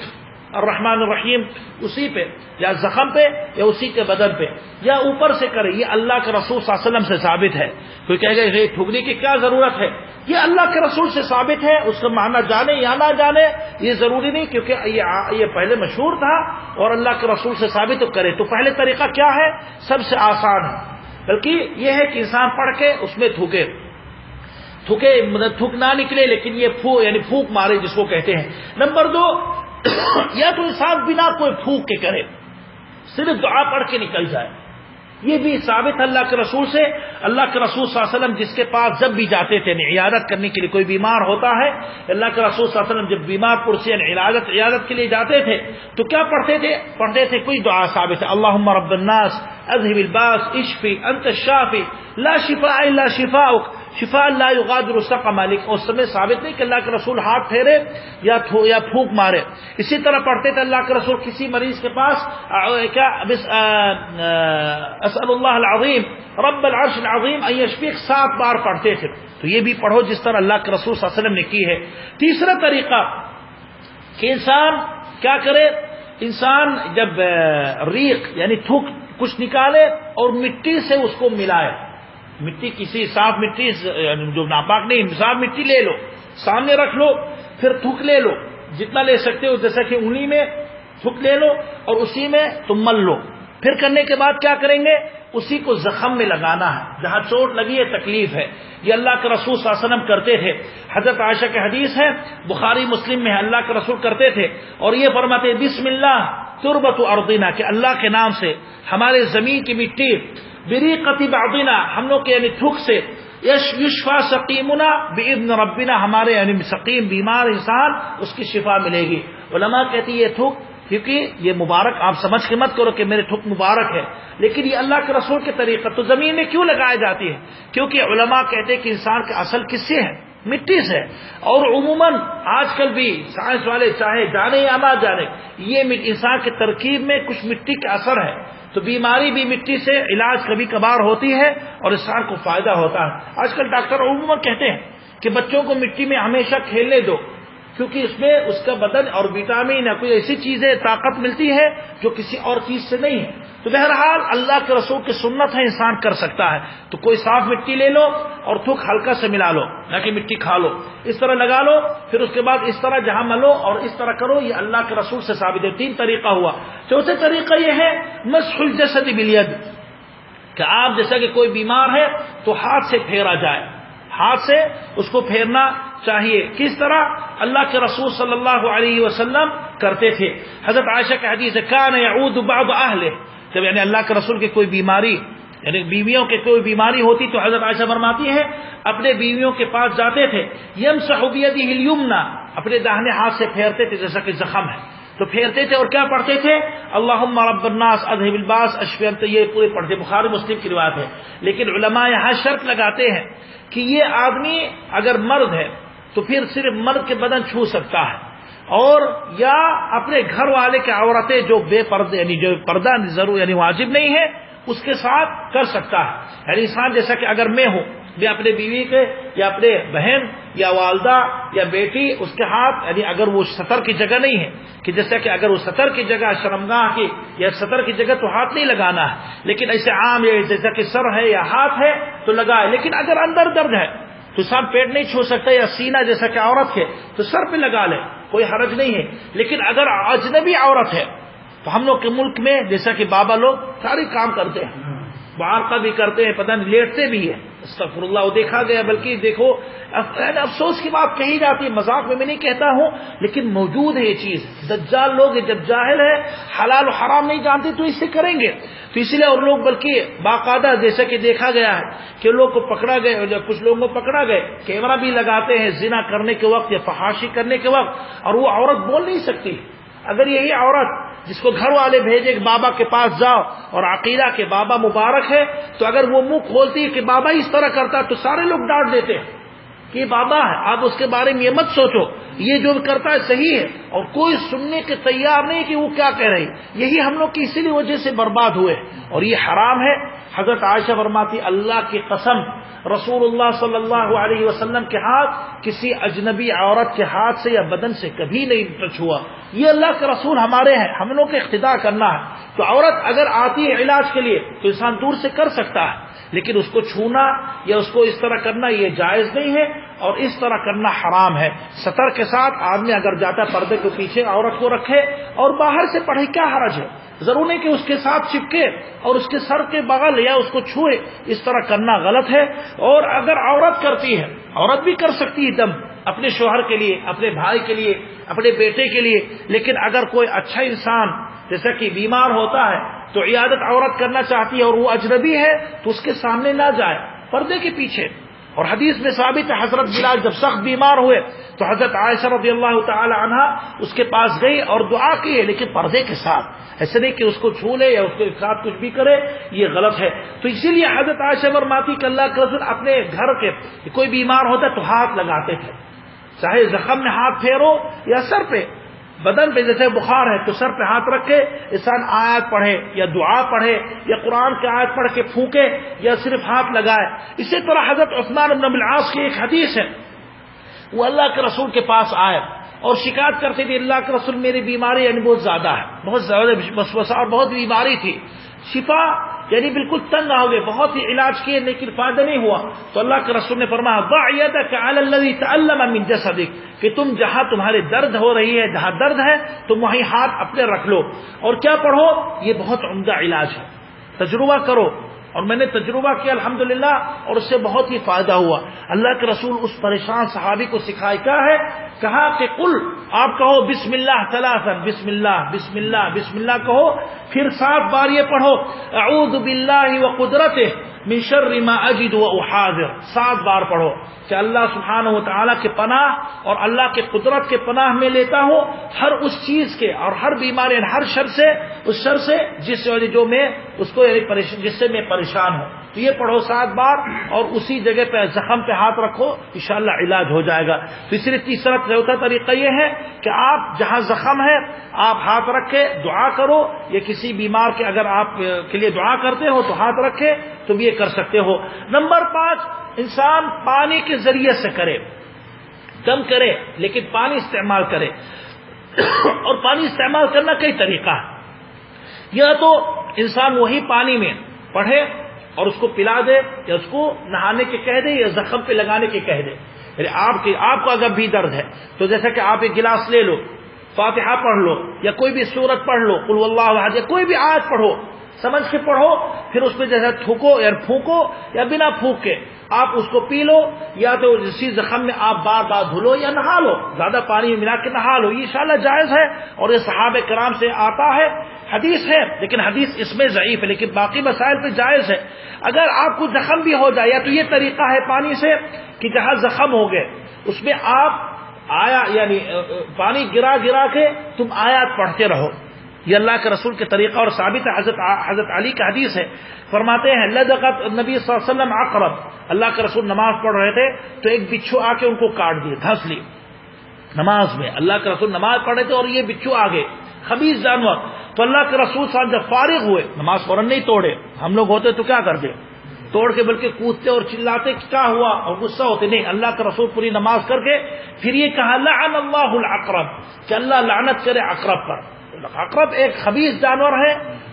الرحمن الرحیم اسی پہ یا زخم پہ یا اسی کے بدن پہ یا اوپر سے کرے. یہ اللہ کے رسول صلی اللہ علیہ وسلم سے ثابت ہے. کوئی کہے گا یہ ٹھگنے کی کیا ضرورت ہے. یہ اللہ کے رسول سے ثابت ہے. اس کا معنی جانے یا نہ جانے یہ ضروری نہیں کیونکہ یہ پہلے مشہور تھا اور اللہ کے رسول سے ثابت تو کرے. تو پہلے طریقہ کیا ہے سب سے آسان ہے بلکہ یہ ہے کہ انسان پڑھ کے اس میں تھوکے مطلب تھوک نہ نکلے لیکن یہ یعنی پھونک مارے جس کو کہتے ہیں. نمبر 2 یا تو انسان بنا کوئی پھونک کے کرے صرف دعا پڑھ کے نکل جائے. یہ بھی ثابت اللہ کے رسول سے. اللہ کے رسول صلی اللہ علیہ وسلم جس کے پاس جب بھی جاتے تھے عیادت کرنے کے لیے کوئی بیمار ہوتا ہے اللہ کے رسول صلی اللہ علیہ وسلم جب بیمار پرسی عیادت کے لیے جاتے تھے تو کیا پڑھتے تھے کوئی دعا ثابت ہے اللہم رب الناس اذهب الباس اشفی انت الشافی لا شفاء الا شفاؤک شفاء لا یغادر سقما. اس سمے ثابت نہیں کہ اللہ کے رسول ہاتھ پھیرے یا پھونک مارے. اسی طرح پڑھتے تھے اللہ کے رسول کسی مریض کے پاس کیا اسأل اللہ العظیم رب العرش العظیم ان یشفیک 7 بار پڑھتے تھے. تو یہ بھی پڑھو جس طرح اللہ کے رسول صلی اللہ علیہ وسلم نے کی ہے. تیسرا طریقہ کہ انسان کیا کرے انسان جب ریق یعنی تھوک کچھ نکالے اور مٹی سے اس کو ملائے. مٹی کسی صاف مٹی جو ناپاک نہیں صاف مٹی لے لو سامنے رکھ لو پھر تھوک لے لو جتنا لے سکتے ہو جیسا کہ انہی میں تھوک لے لو اور اسی میں تم مل لو. پھر کرنے کے بعد کیا کریں گے اسی کو زخم میں لگانا ہے جہاں چوٹ لگی ہے تکلیف ہے. یہ اللہ کے رسول صلی اللہ علیہ وسلم کرتے تھے. حضرت عائشہ کی حدیث ہے بخاری مسلم میں اللہ کے رسول کرتے تھے اور یہ فرماتے بسم اللہ تربت ارضنا کہ اللہ کے نام سے ہمارے زمین کی مٹی بریقت بعضنا ہم لوگ کے یعنی تھوک سے یشفا سقیمنا باذن ربنا ہمارے یعنی سقیم بیمار انسان اس کی شفا ملے گی. علماء کہتی یہ تھوک کیونکہ یہ مبارک آپ سمجھ کے مت کرو کہ میرے تھوک مبارک ہے لیکن یہ اللہ کے رسول کے طریقہ. تو زمین میں کیوں لگائی جاتی ہے کیونکہ علماء کہتے ہیں کہ انسان کا اصل کس سے ہے مٹی سے. اور عموماً آج کل بھی سائنس والے چاہے جانے یا نہ جانے یہ انسان کے ترکیب میں کچھ مٹی کا اثر ہے. تو بیماری بھی مٹی سے علاج کبھی کبھار ہوتی ہے اور انسان کو فائدہ ہوتا ہے. آج کل ڈاکٹر عموماً کہتے ہیں کہ بچوں کو مٹی میں ہمیشہ کھیلنے دو کیونکہ اس میں اس کا بدن اور وٹامن یا کوئی ایسی چیزیں طاقت ملتی ہے جو کسی اور چیز سے نہیں ہے. تو بہرحال اللہ کے رسول کی سنت ہے، انسان کر سکتا ہے. تو کوئی صاف مٹی لے لو اور تھوک ہلکا سے ملا لو، نہ کہ مٹی کھا لو، اس طرح لگا لو، پھر اس کے بعد اس طرح جہاں ملو اور اس طرح کرو. یہ اللہ کے رسول سے ثابت ہے. 3 طریقہ ہوا. چوتھا طریقہ یہ ہے مسح الجسد بالید، کہ آپ جیسا کہ کوئی بیمار ہے تو ہاتھ سے پھیرا جائے، ہاتھ سے اس کو پھیرنا چاہیے. کس طرح؟ اللہ کے رسول صلی اللہ علیہ وسلم کرتے تھے. حضرت عائشہ کی حدیث ہے کان یعود بعض اہلہ، جب یعنی اللہ کے رسول کی کوئی بیماری، یعنی بیویوں کے کوئی بیماری ہوتی تو حضرت عائشہ فرماتی ہیں اپنے بیویوں کے پاس جاتے تھے، یمسح بیدہ الیمنی، اپنے داہنے ہاتھ سے پھیرتے تھے جیسا کہ زخم ہے تو پھیرتے تھے. اور کیا پڑھتے تھے؟ اللہم رب الناس اذہب الباس اشفی انت، یہ پورے پڑھتے. بخاری مسلم کی روایت ہے. لیکن علماء یہاں شرط لگاتے ہیں کہ یہ آدمی اگر مرد ہے تو پھر صرف مرد کے بدن چھو سکتا ہے، اور یا اپنے گھر والے کے عورتیں جو بے پردے یعنی جو پردہ ضرور یعنی واجب نہیں ہے اس کے ساتھ کر سکتا ہے. یعنی انسان جیسا کہ اگر میں ہوں، میں اپنے بیوی کے یا اپنے بہن یا والدہ یا بیٹی اس کے ہاتھ، یعنی اگر وہ سطر کی جگہ نہیں ہے، کہ جیسا کہ اگر وہ سطر کی جگہ شرمگاہ کی یا سطر کی جگہ تو ہاتھ نہیں لگانا ہے، لیکن ایسے عام جیسا کہ سر ہے یا ہاتھ ہے تو لگائے. لیکن اگر اندر درد ہے تو انسان پیٹ نہیں چھو سکتا، یا سینہ جیسا کہ عورت ہے تو سر پہ لگا لے، کوئی حرج نہیں ہے. لیکن اگر اجنبی عورت ہے تو ہم لوگ کے ملک میں جیسا کہ بابا لوگ ساری کام کرتے ہیں، معارقہ بھی کرتے ہیں، پتہ نہیں لیٹتے بھی ہیں، استغفر اللہ، وہ دیکھا گیا. بلکہ دیکھو افسوس کی بات کہی جاتی ہے، مذاق میں نہیں کہتا ہوں، لیکن موجود ہے یہ چیز. دجال لوگ جب جاہل ہے، حلال و حرام نہیں جانتے تو اس سے کریں گے. تو اس لیے اور لوگ بلکہ باقاعدہ جیسا کہ دیکھا گیا ہے کہ لوگ کو پکڑا گئے، جب کچھ لوگوں کو پکڑا گئے کیمرہ بھی لگاتے ہیں زنا کرنے کے وقت یا فحاشی کرنے کے وقت، اور وہ عورت بول نہیں سکتی. اگر یہی عورت جس کو گھر والے بھیجے کہ بابا کے پاس جاؤ اور عقیدہ کے بابا مبارک ہے، تو اگر وہ منہ کھولتی ہے کہ بابا اس طرح کرتا تو سارے لوگ ڈانٹ دیتے ہیں کہ یہ بابا ہے، آپ اس کے بارے میں یہ مت سوچو، یہ جو کرتا ہے صحیح ہے. اور کوئی سننے کے تیار نہیں کہ وہ کیا کہہ رہی. یہی ہم لوگ کی اسی لیے وجہ سے برباد ہوئے، اور یہ حرام ہے. حضرت عائشہ فرماتی اللہ کی قسم رسول اللہ صلی اللہ علیہ وسلم کے ہاتھ کسی اجنبی عورت کے ہاتھ سے یا بدن سے کبھی نہیں ٹچ ہوا. یہ اللہ کے رسول ہمارے ہیں، ہم لوگ کو اقتداء کرنا ہے. تو عورت اگر آتی ہے علاج کے لیے تو انسان دور سے کر سکتا ہے، لیکن اس کو چھونا یا اس کو اس طرح کرنا یہ جائز نہیں ہے، اور اس طرح کرنا حرام ہے. سطر کے ساتھ آدمی اگر جاتا پردے کے پیچھے عورت کو رکھے اور باہر سے پڑھے کیا حرج ہے؟ ضرور نہیں کہ اس کے ساتھ چپکے اور اس کے سر کے بغل یا اس کو چھوئے، اس طرح کرنا غلط ہے. اور اگر عورت کرتی ہے، عورت بھی کر سکتی ہے دم اپنے شوہر کے لیے، اپنے بھائی کے لیے، اپنے بیٹے کے لیے. لیکن اگر کوئی اچھا انسان جیسا کہ بیمار ہوتا ہے تو عیادت عورت کرنا چاہتی ہے اور وہ اجنبی ہے تو اس کے سامنے نہ جائے، پردے کے پیچھے. اور حدیث میں ثابت ہے حضرت بلال جب سخت بیمار ہوئے تو حضرت عائشہ رضی اللہ تعالی عنہا اس کے پاس گئی اور دعا کی ہے، لیکن پردے کے ساتھ. ایسے نہیں کہ اس کو چھو لے یا اس کے ساتھ کچھ بھی کرے، یہ غلط ہے. تو اسی لیے حضرت عائشہ فرماتی کہ اللہ کے رسول اپنے گھر کے کوئی بیمار ہوتا تو ہاتھ لگاتے تھے، چاہے زخم میں ہاتھ پھیرو یا سر پہ، بدن پہ جیسے بخار ہے تو سر پہ ہاتھ رکھ کے انسان آیت پڑھے یا دعا پڑھے یا قرآن کی آیت پڑھ کے پھونکے یا صرف ہاتھ لگائے. اسی طرح حضرت عثمان بن العاص کی ایک حدیث ہے، وہ اللہ کے رسول کے پاس آئے اور شکایت کرتے تھے اللہ کے رسول میری بیماری یعنی بہت زیادہ ہے، بہت زیادہ وسوسہ اور بہت بیماری تھی، شفا یعنی بالکل تنگ ہو گئے، بہت ہی علاج کیے لیکن فائدہ نہیں ہوا. تو اللہ کے رسول نے فرمایا ضع یدک علی الذی تألم من جسدک، کہ تم جہاں تمہارے درد ہو رہی ہے، جہاں درد ہے تم وہیں ہاتھ اپنے رکھ لو اور کیا پڑھو. یہ بہت عمدہ علاج ہے، تجربہ کرو. اور میں نے تجربہ کیا الحمدللہ اور اس سے بہت ہی فائدہ ہوا. اللہ کے رسول اس پریشان صحابی کو سکھائے کیا ہے، کہا کہ قل، آپ کہو بسم اللہ ثلاثا، بسم اللہ بسم اللہ بسم اللہ کہو، پھر 7 بار یہ پڑھو اعوذ باللہ وقدرتہ من شر ما اجد واحاذر. 7 بار پڑھو کہ اللہ سبحانہ و تعالیٰ کے پناہ اور اللہ کے قدرت کے پناہ میں لیتا ہوں ہر اس چیز کے اور ہر بیماری ہر شر سے، اس شر سے جس جو میں اس کو جس سے میں پریشان ہوں. تو یہ پڑھو 7 بار اور اسی جگہ پہ زخم پہ ہاتھ رکھو، انشاءاللہ علاج ہو جائے گا. تو اس لیے تیسرا چوتھا طریقہ یہ ہے کہ آپ جہاں زخم ہے آپ ہاتھ رکھ کے دعا کرو، یا کسی بیمار کے اگر آپ کے لیے دعا کرتے ہو تو ہاتھ رکھے تم یہ کر سکتے ہو. نمبر 5، انسان پانی کے ذریعے سے کرے، دم کرے لیکن پانی استعمال کرے. اور پانی استعمال کرنا کئی طریقہ ہے، یا تو انسان وہی پانی میں پڑھے اور اس کو پلا دے یا اس کو نہانے کے کہہ دے یا زخم پہ لگانے کے کہہ دے. یعنی آپ کو اگر بھی درد ہے تو جیسا کہ آپ ایک گلاس لے لو, فاتحہ پڑھ لو یا کوئی بھی سورت پڑھ لو, قل واللہ احد یا کوئی بھی آیت پڑھو, سمجھ کے پڑھو, پھر اس پہ جیسا تھوکو یا پھونکو یا بنا پھونک کے آپ اس کو پی لو, یا تو اسی زخم میں آپ بار بار دھلو یا نہا لو, زیادہ پانی میں ملا کے نہا لو. یہ انشاءاللہ جائز ہے اور یہ صحابہ کرام سے آتا ہے, حدیث ہے, لیکن حدیث اس میں ضعیف ہے, لیکن باقی مسائل پہ جائز ہے. اگر آپ کو زخم بھی ہو جائے, یا تو یہ طریقہ ہے پانی سے کہ جہاں زخم ہو گئے اس میں آپ یعنی پانی گرا گرا کے تم آیات پڑھتے رہو. یہ اللہ کے رسول کے طریقہ اور ثابت ہے. حضرت علی کا حدیث ہے, فرماتے ہیں لدغت نبی صلی اللہ علیہ وسلم عقرب, اللہ کے رسول نماز پڑھ رہے تھے تو ایک بچھو آ کے ان کو کاٹ دیے, دھنس لی نماز میں. اللہ کے رسول نماز پڑھ رہے تھے اور یہ بچھو آ گئے, خبیث جانور. تو اللہ کے رسول صاحب جب فارغ ہوئے, نماز فوراً نہیں توڑے, ہم لوگ ہوتے تو کیا کرتے, توڑ کے بلکہ کودتے اور چلاتے کیا ہوا اور غصہ ہوتے. نہیں, اللہ کے رسول پوری نماز کر کے پھر یہ کہا لعن اللہ العقرب, کہ اللہ لعنت کرے عقرب پر. عقرب ایک خبیث جانور ہے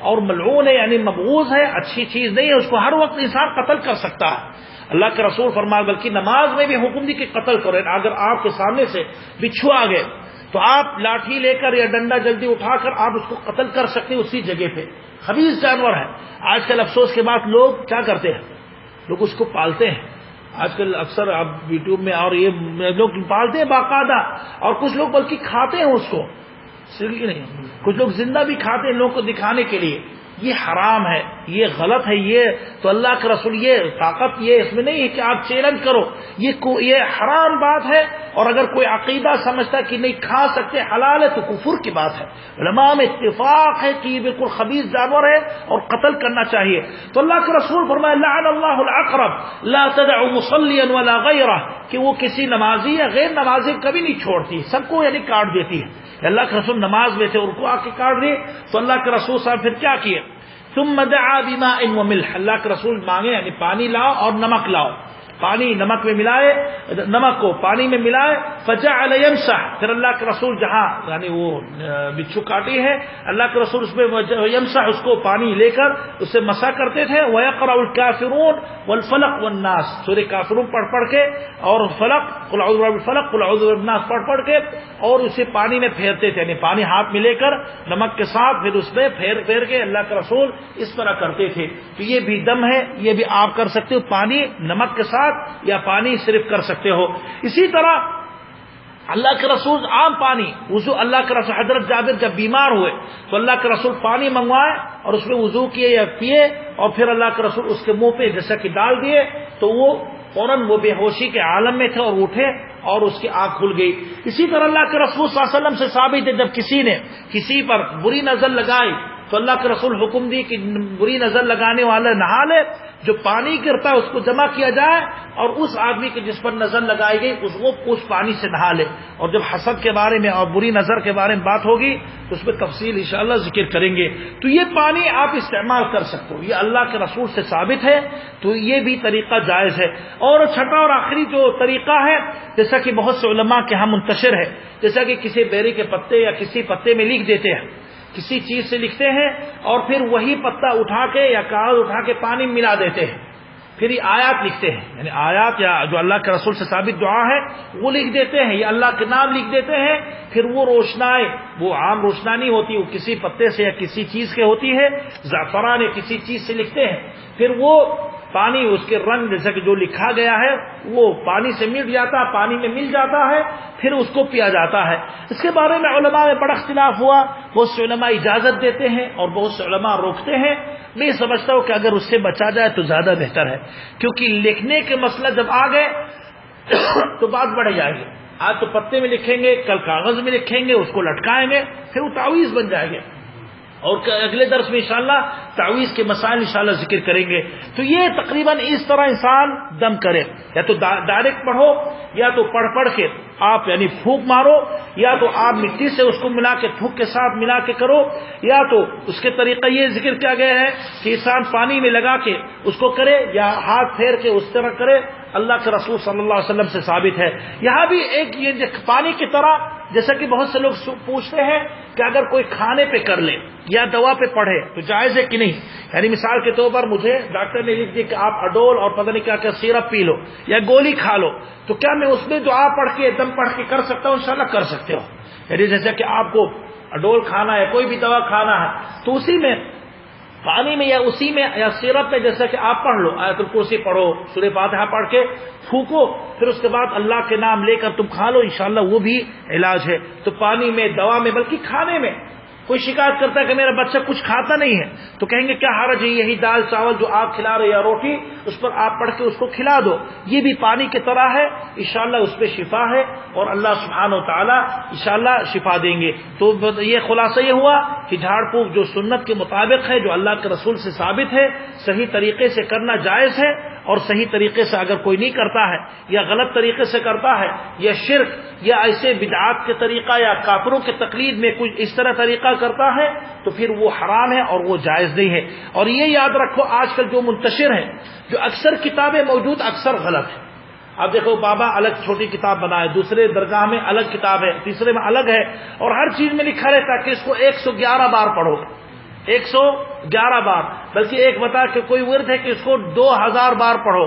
اور ملعون ہے, یعنی مبغوض ہے, اچھی چیز نہیں ہے, اس کو ہر وقت انسان قتل کر سکتا ہے. اللہ کے رسول فرمایا بلکہ نماز میں بھی حکم دی کہ قتل کرو. اگر آپ کے سامنے سے بچھو آ گئے تو آپ لاٹھی لے کر یا ڈنڈا جلدی اٹھا کر آپ اس کو قتل کر سکتے ہیں اسی جگہ پہ. خبیث جانور ہے. آج کل افسوس کے بعد لوگ کیا کرتے ہیں, لوگ اس کو پالتے ہیں. آج کل اکثر آپ یوٹیوب میں اور یہ لوگ پالتے ہیں باقاعدہ, اور کچھ لوگ بلکہ کھاتے ہیں اس کو, نہیں, کچھ لوگ زندہ بھی کھاتے ہیں لوگوں کو دکھانے کے لیے. یہ حرام ہے, یہ غلط ہے. یہ تو اللہ کے رسول, یہ طاقت یہ اس میں نہیں ہے کہ آپ چیلنج کرو, یہ حرام بات ہے. اور اگر کوئی عقیدہ سمجھتا ہے کہ نہیں کھا سکتے حلال ہے تو کفر کی بات ہے. علماء میں اتفاق ہے کہ یہ بالکل خبیث جانور ہے اور قتل کرنا چاہیے. تو اللہ کے رسول فرمایا لعن اللہ العقرب لا تدع مصلیا ولا غیرہ, کہ وہ کسی نمازی یا غیر نمازی کبھی نہیں چھوڑتی, سب کو یعنی کاٹ دیتی ہے. اللہ کے رسول نماز میں تھے, ان کو آ کے کاٹ دیے. تو اللہ کے رسول صاحب پھر کیا کیے, ثم دعا بماء وملح, اللہ کے رسول مانگے یعنی پانی لاؤ اور نمک لاؤ, پانی نمک میں ملائے, نمک کو پانی میں ملائے. فجعل يمسح, پھر اللہ کے رسول جہاں یعنی وہ بچھو کاٹی ہے, اللہ کے رسول اس میں یمسح, اس کو پانی لے کر اس سے مسح کرتے تھے. ويقرأ الكافرون والفلق والناس, سورہ کافرون پڑھ کے اور فلق, قل اعوذ برب الفلق قل اعوذ برب الناس پڑھ کے, اور اسے پانی میں پھیرتے تھے, یعنی پانی ہاتھ میں لے کر نمک کے ساتھ پھر اس میں پھیر کے اللہ کے رسول اس طرح کرتے تھے. تو یہ بھی دم ہے, یہ بھی آپ کر سکتے ہو, پانی نمک کے ساتھ یا پانی صرف کر سکتے ہو. اسی طرح اللہ کے رسول عام پانی وضو, اللہ کے رسول حضرت جابر جب بیمار ہوئے تو اللہ کے رسول پانی منگوائے اور اس میں وضو کیے یا پیے, اور پھر اللہ کے رسول اس کے منہ پہ جیسا کہ ڈال دیے تو وہ فوراً وہ بے ہوشی کے عالم میں تھے اور اٹھے اور اس کی آنکھ کھل گئی. اسی طرح اللہ کے رسول صلی اللہ علیہ وسلم سے ثابت ہے جب کسی نے کسی پر بری نظر لگائی تو اللہ کے رسول حکم دی کہ بری نظر لگانے والا نہا لے, جو پانی گرتا ہے اس کو جمع کیا جائے اور اس آدمی کے جس پر نظر لگائی گئی اس پانی سے نہا لے. اور جب حسد کے بارے میں اور بری نظر کے بارے میں بات ہوگی تو اس پہ تفصیل انشاءاللہ ذکر کریں گے. تو یہ پانی آپ استعمال کر سکتے ہو, یہ اللہ کے رسول سے ثابت ہے, تو یہ بھی طریقہ جائز ہے. اور چھٹا اور آخری جو طریقہ ہے, جیسا کہ بہت سے علماء کے ہاں منتشر ہے, جیسا کہ کسی بیری کے پتے یا کسی پتے میں لکھ دیتے ہیں, کسی چیز سے لکھتے ہیں اور پھر وہی پتا اٹھا کے یا کاغذ اٹھا کے پانی ملا دیتے ہیں, پھر یہ آیات لکھتے ہیں, یعنی آیات یا جو اللہ کے رسول سے ثابت دعا ہے وہ لکھ دیتے ہیں, یا اللہ کے نام لکھ دیتے ہیں. پھر وہ روشنائی, وہ عام روشنانی ہوتی ہے, وہ کسی پتے سے یا کسی چیز کے ہوتی ہے, زعفران یا کسی چیز سے لکھتے ہیں, پھر وہ پانی اس کے رنگ جیسا کہ جو لکھا گیا ہے وہ پانی سے مل جاتا ہے, پانی میں مل جاتا ہے, پھر اس کو پیا جاتا ہے. اس کے بارے میں علماء میں بڑا اختلاف ہوا, بہت سے علماء اجازت دیتے ہیں اور بہت سے علماء روکتے ہیں. میں سمجھتا ہوں کہ اگر اس سے بچا جائے تو زیادہ بہتر ہے, کیونکہ لکھنے کے مسئلہ جب آ گئے تو بات بڑھ جائے گی. آج تو پتے میں لکھیں گے, کل کاغذ میں لکھیں گے, اس کو لٹکائیں گے, پھر وہ تعویذ بن جائے گے. اور اگلے درس میں انشاءاللہ تعویذ کے مسائل انشاءاللہ ذکر کریں گے. تو یہ تقریباً اس طرح انسان دم کرے, یا تو ڈائریکٹ پڑھو یا تو پڑھ کے آپ یعنی پھونک مارو, یا تو آپ مٹی سے اس کو ملا کے تھوک کے ساتھ ملا کے کرو, یا تو اس کے طریقہ یہ ذکر کیا گیا ہے کہ انسان پانی میں لگا کے اس کو کرے یا ہاتھ پھیر کے اس طرح کرے. اللہ کے رسول صلی اللہ علیہ وسلم سے ثابت ہے. یہاں بھی ایک یہ پانی کی طرح, جیسا کہ بہت سے لوگ پوچھتے ہیں کہ اگر کوئی کھانے پہ کر لے یا دوا پہ پڑھے تو جائز ہے کہ نہیں. یعنی مثال کے طور پر مجھے ڈاکٹر نے لکھ دیا کہ آپ اڈول اور پتہ نہیں کیا کیا سیرپ پی لو یا گولی کھا لو، تو کیا میں اس میں دعا پڑھ کے دم پڑھ کے کر سکتا ہوں؟ انشاءاللہ کر سکتے ہو. یعنی جیسے کہ آپ کو اڈول کھانا ہے، کوئی بھی دوا کھانا ہے، تو اسی میں پانی میں یا اسی میں یا سیرپ میں جیسا کہ آپ پڑھ لو، آیت الکرسی پڑھو، سورہ فاتحہ پڑھ کے پھونکو، پھر اس کے بعد اللہ کے نام لے کر تم کھا لو، انشاءاللہ وہ بھی علاج ہے. تو پانی میں، دوا میں، بلکہ کھانے میں. کوئی شکایت کرتا ہے کہ میرا بچہ کچھ کھاتا نہیں ہے، تو کہیں گے کیا حرج ہے، یہی دال چاول جو آپ کھلا رہے یا روٹی، اس پر آپ پڑھ کے اس کو کھلا دو، یہ بھی پانی کی طرح ہے، انشاءاللہ اس پہ شفا ہے اور اللہ سبحانہ و تعالی انشاءاللہ شفا دیں گے. تو یہ خلاصہ یہ ہوا کہ جھاڑ پھونک جو سنت کے مطابق ہے، جو اللہ کے رسول سے ثابت ہے، صحیح طریقے سے کرنا جائز ہے. اور صحیح طریقے سے اگر کوئی نہیں کرتا ہے یا غلط طریقے سے کرتا ہے یا شرک یا ایسے بدعات کے طریقہ یا کافروں کے تقلید میں کچھ اس طرح طریقہ کرتا ہے تو پھر وہ حرام ہے اور وہ جائز نہیں ہے. اور یہ یاد رکھو، آج کل جو منتشر ہیں، جو اکثر کتابیں موجود اکثر غلط ہیں. اب دیکھو، بابا الگ چھوٹی کتاب بنائے، دوسرے درگاہ میں الگ کتاب ہے، تیسرے میں الگ ہے، اور ہر چیز میں لکھا رہتا ہے کہ اس کو 111 بار پڑھو، 111 بار. بلکہ ایک بتا کہ کوئی ورد ہے کہ اس کو 2000 بار پڑھو،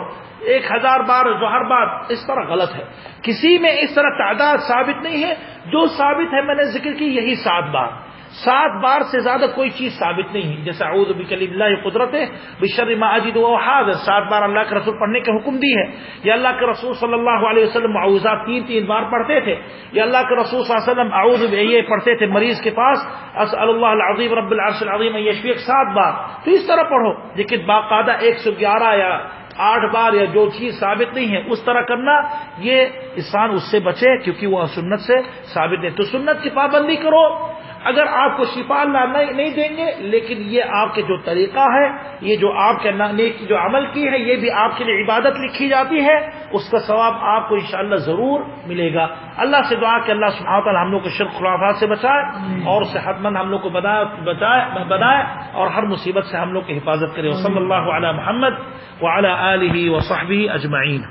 1000 بار جو ہر بار. اس طرح غلط ہے، کسی میں اس طرح تعداد ثابت نہیں ہے. جو ثابت ہے میں نے ذکر کی یہی 7 بار. 7 بار سے زیادہ کوئی چیز ثابت نہیں ہے. جیسے اعوذ بکلمات اللہ قدرت بشر ما اجد واحاذر 7 بار اللہ کے رسول پڑھنے کے حکم دی ہے. یا اللہ کے رسول صلی اللہ علیہ وسلم معوذات 3 بار پڑھتے تھے. یا اللہ کے رسول صلی اللہ علیہ وسلم اعوذ یہ پڑھتے تھے مریض کے پاس اسال اللہ العظیم رب العرش العظیم ان یشفیک 7 بار. تو اس طرح پڑھو، لیکن باقاعدہ 111 یا 8 بار یا جو چیز ثابت نہیں ہے اس طرح کرنا، یہ انسان اس سے بچے، کیونکہ وہ سنت سے ثابت ہے. تو سنت کی پابندی کرو. اگر آپ کو شفا اللہ نہیں دیں گے، لیکن یہ آپ کے جو طریقہ ہے، یہ جو آپ کے نیک جو عمل کی ہے، یہ بھی آپ کے لیے عبادت لکھی جاتی ہے، اس کا ثواب آپ کو انشاءاللہ ضرور ملے گا. اللہ سے دعا کہ اللہ سبحانہ وتعالی ہم لوگ کو شرک خرافات سے بچائے اور صحت مند ہم لوگ کو بنائے اور ہر مصیبت سے ہم لوگ کی حفاظت کرے. صلی اللہ علی محمد وعلی آلہ وصحبہ اجمعین.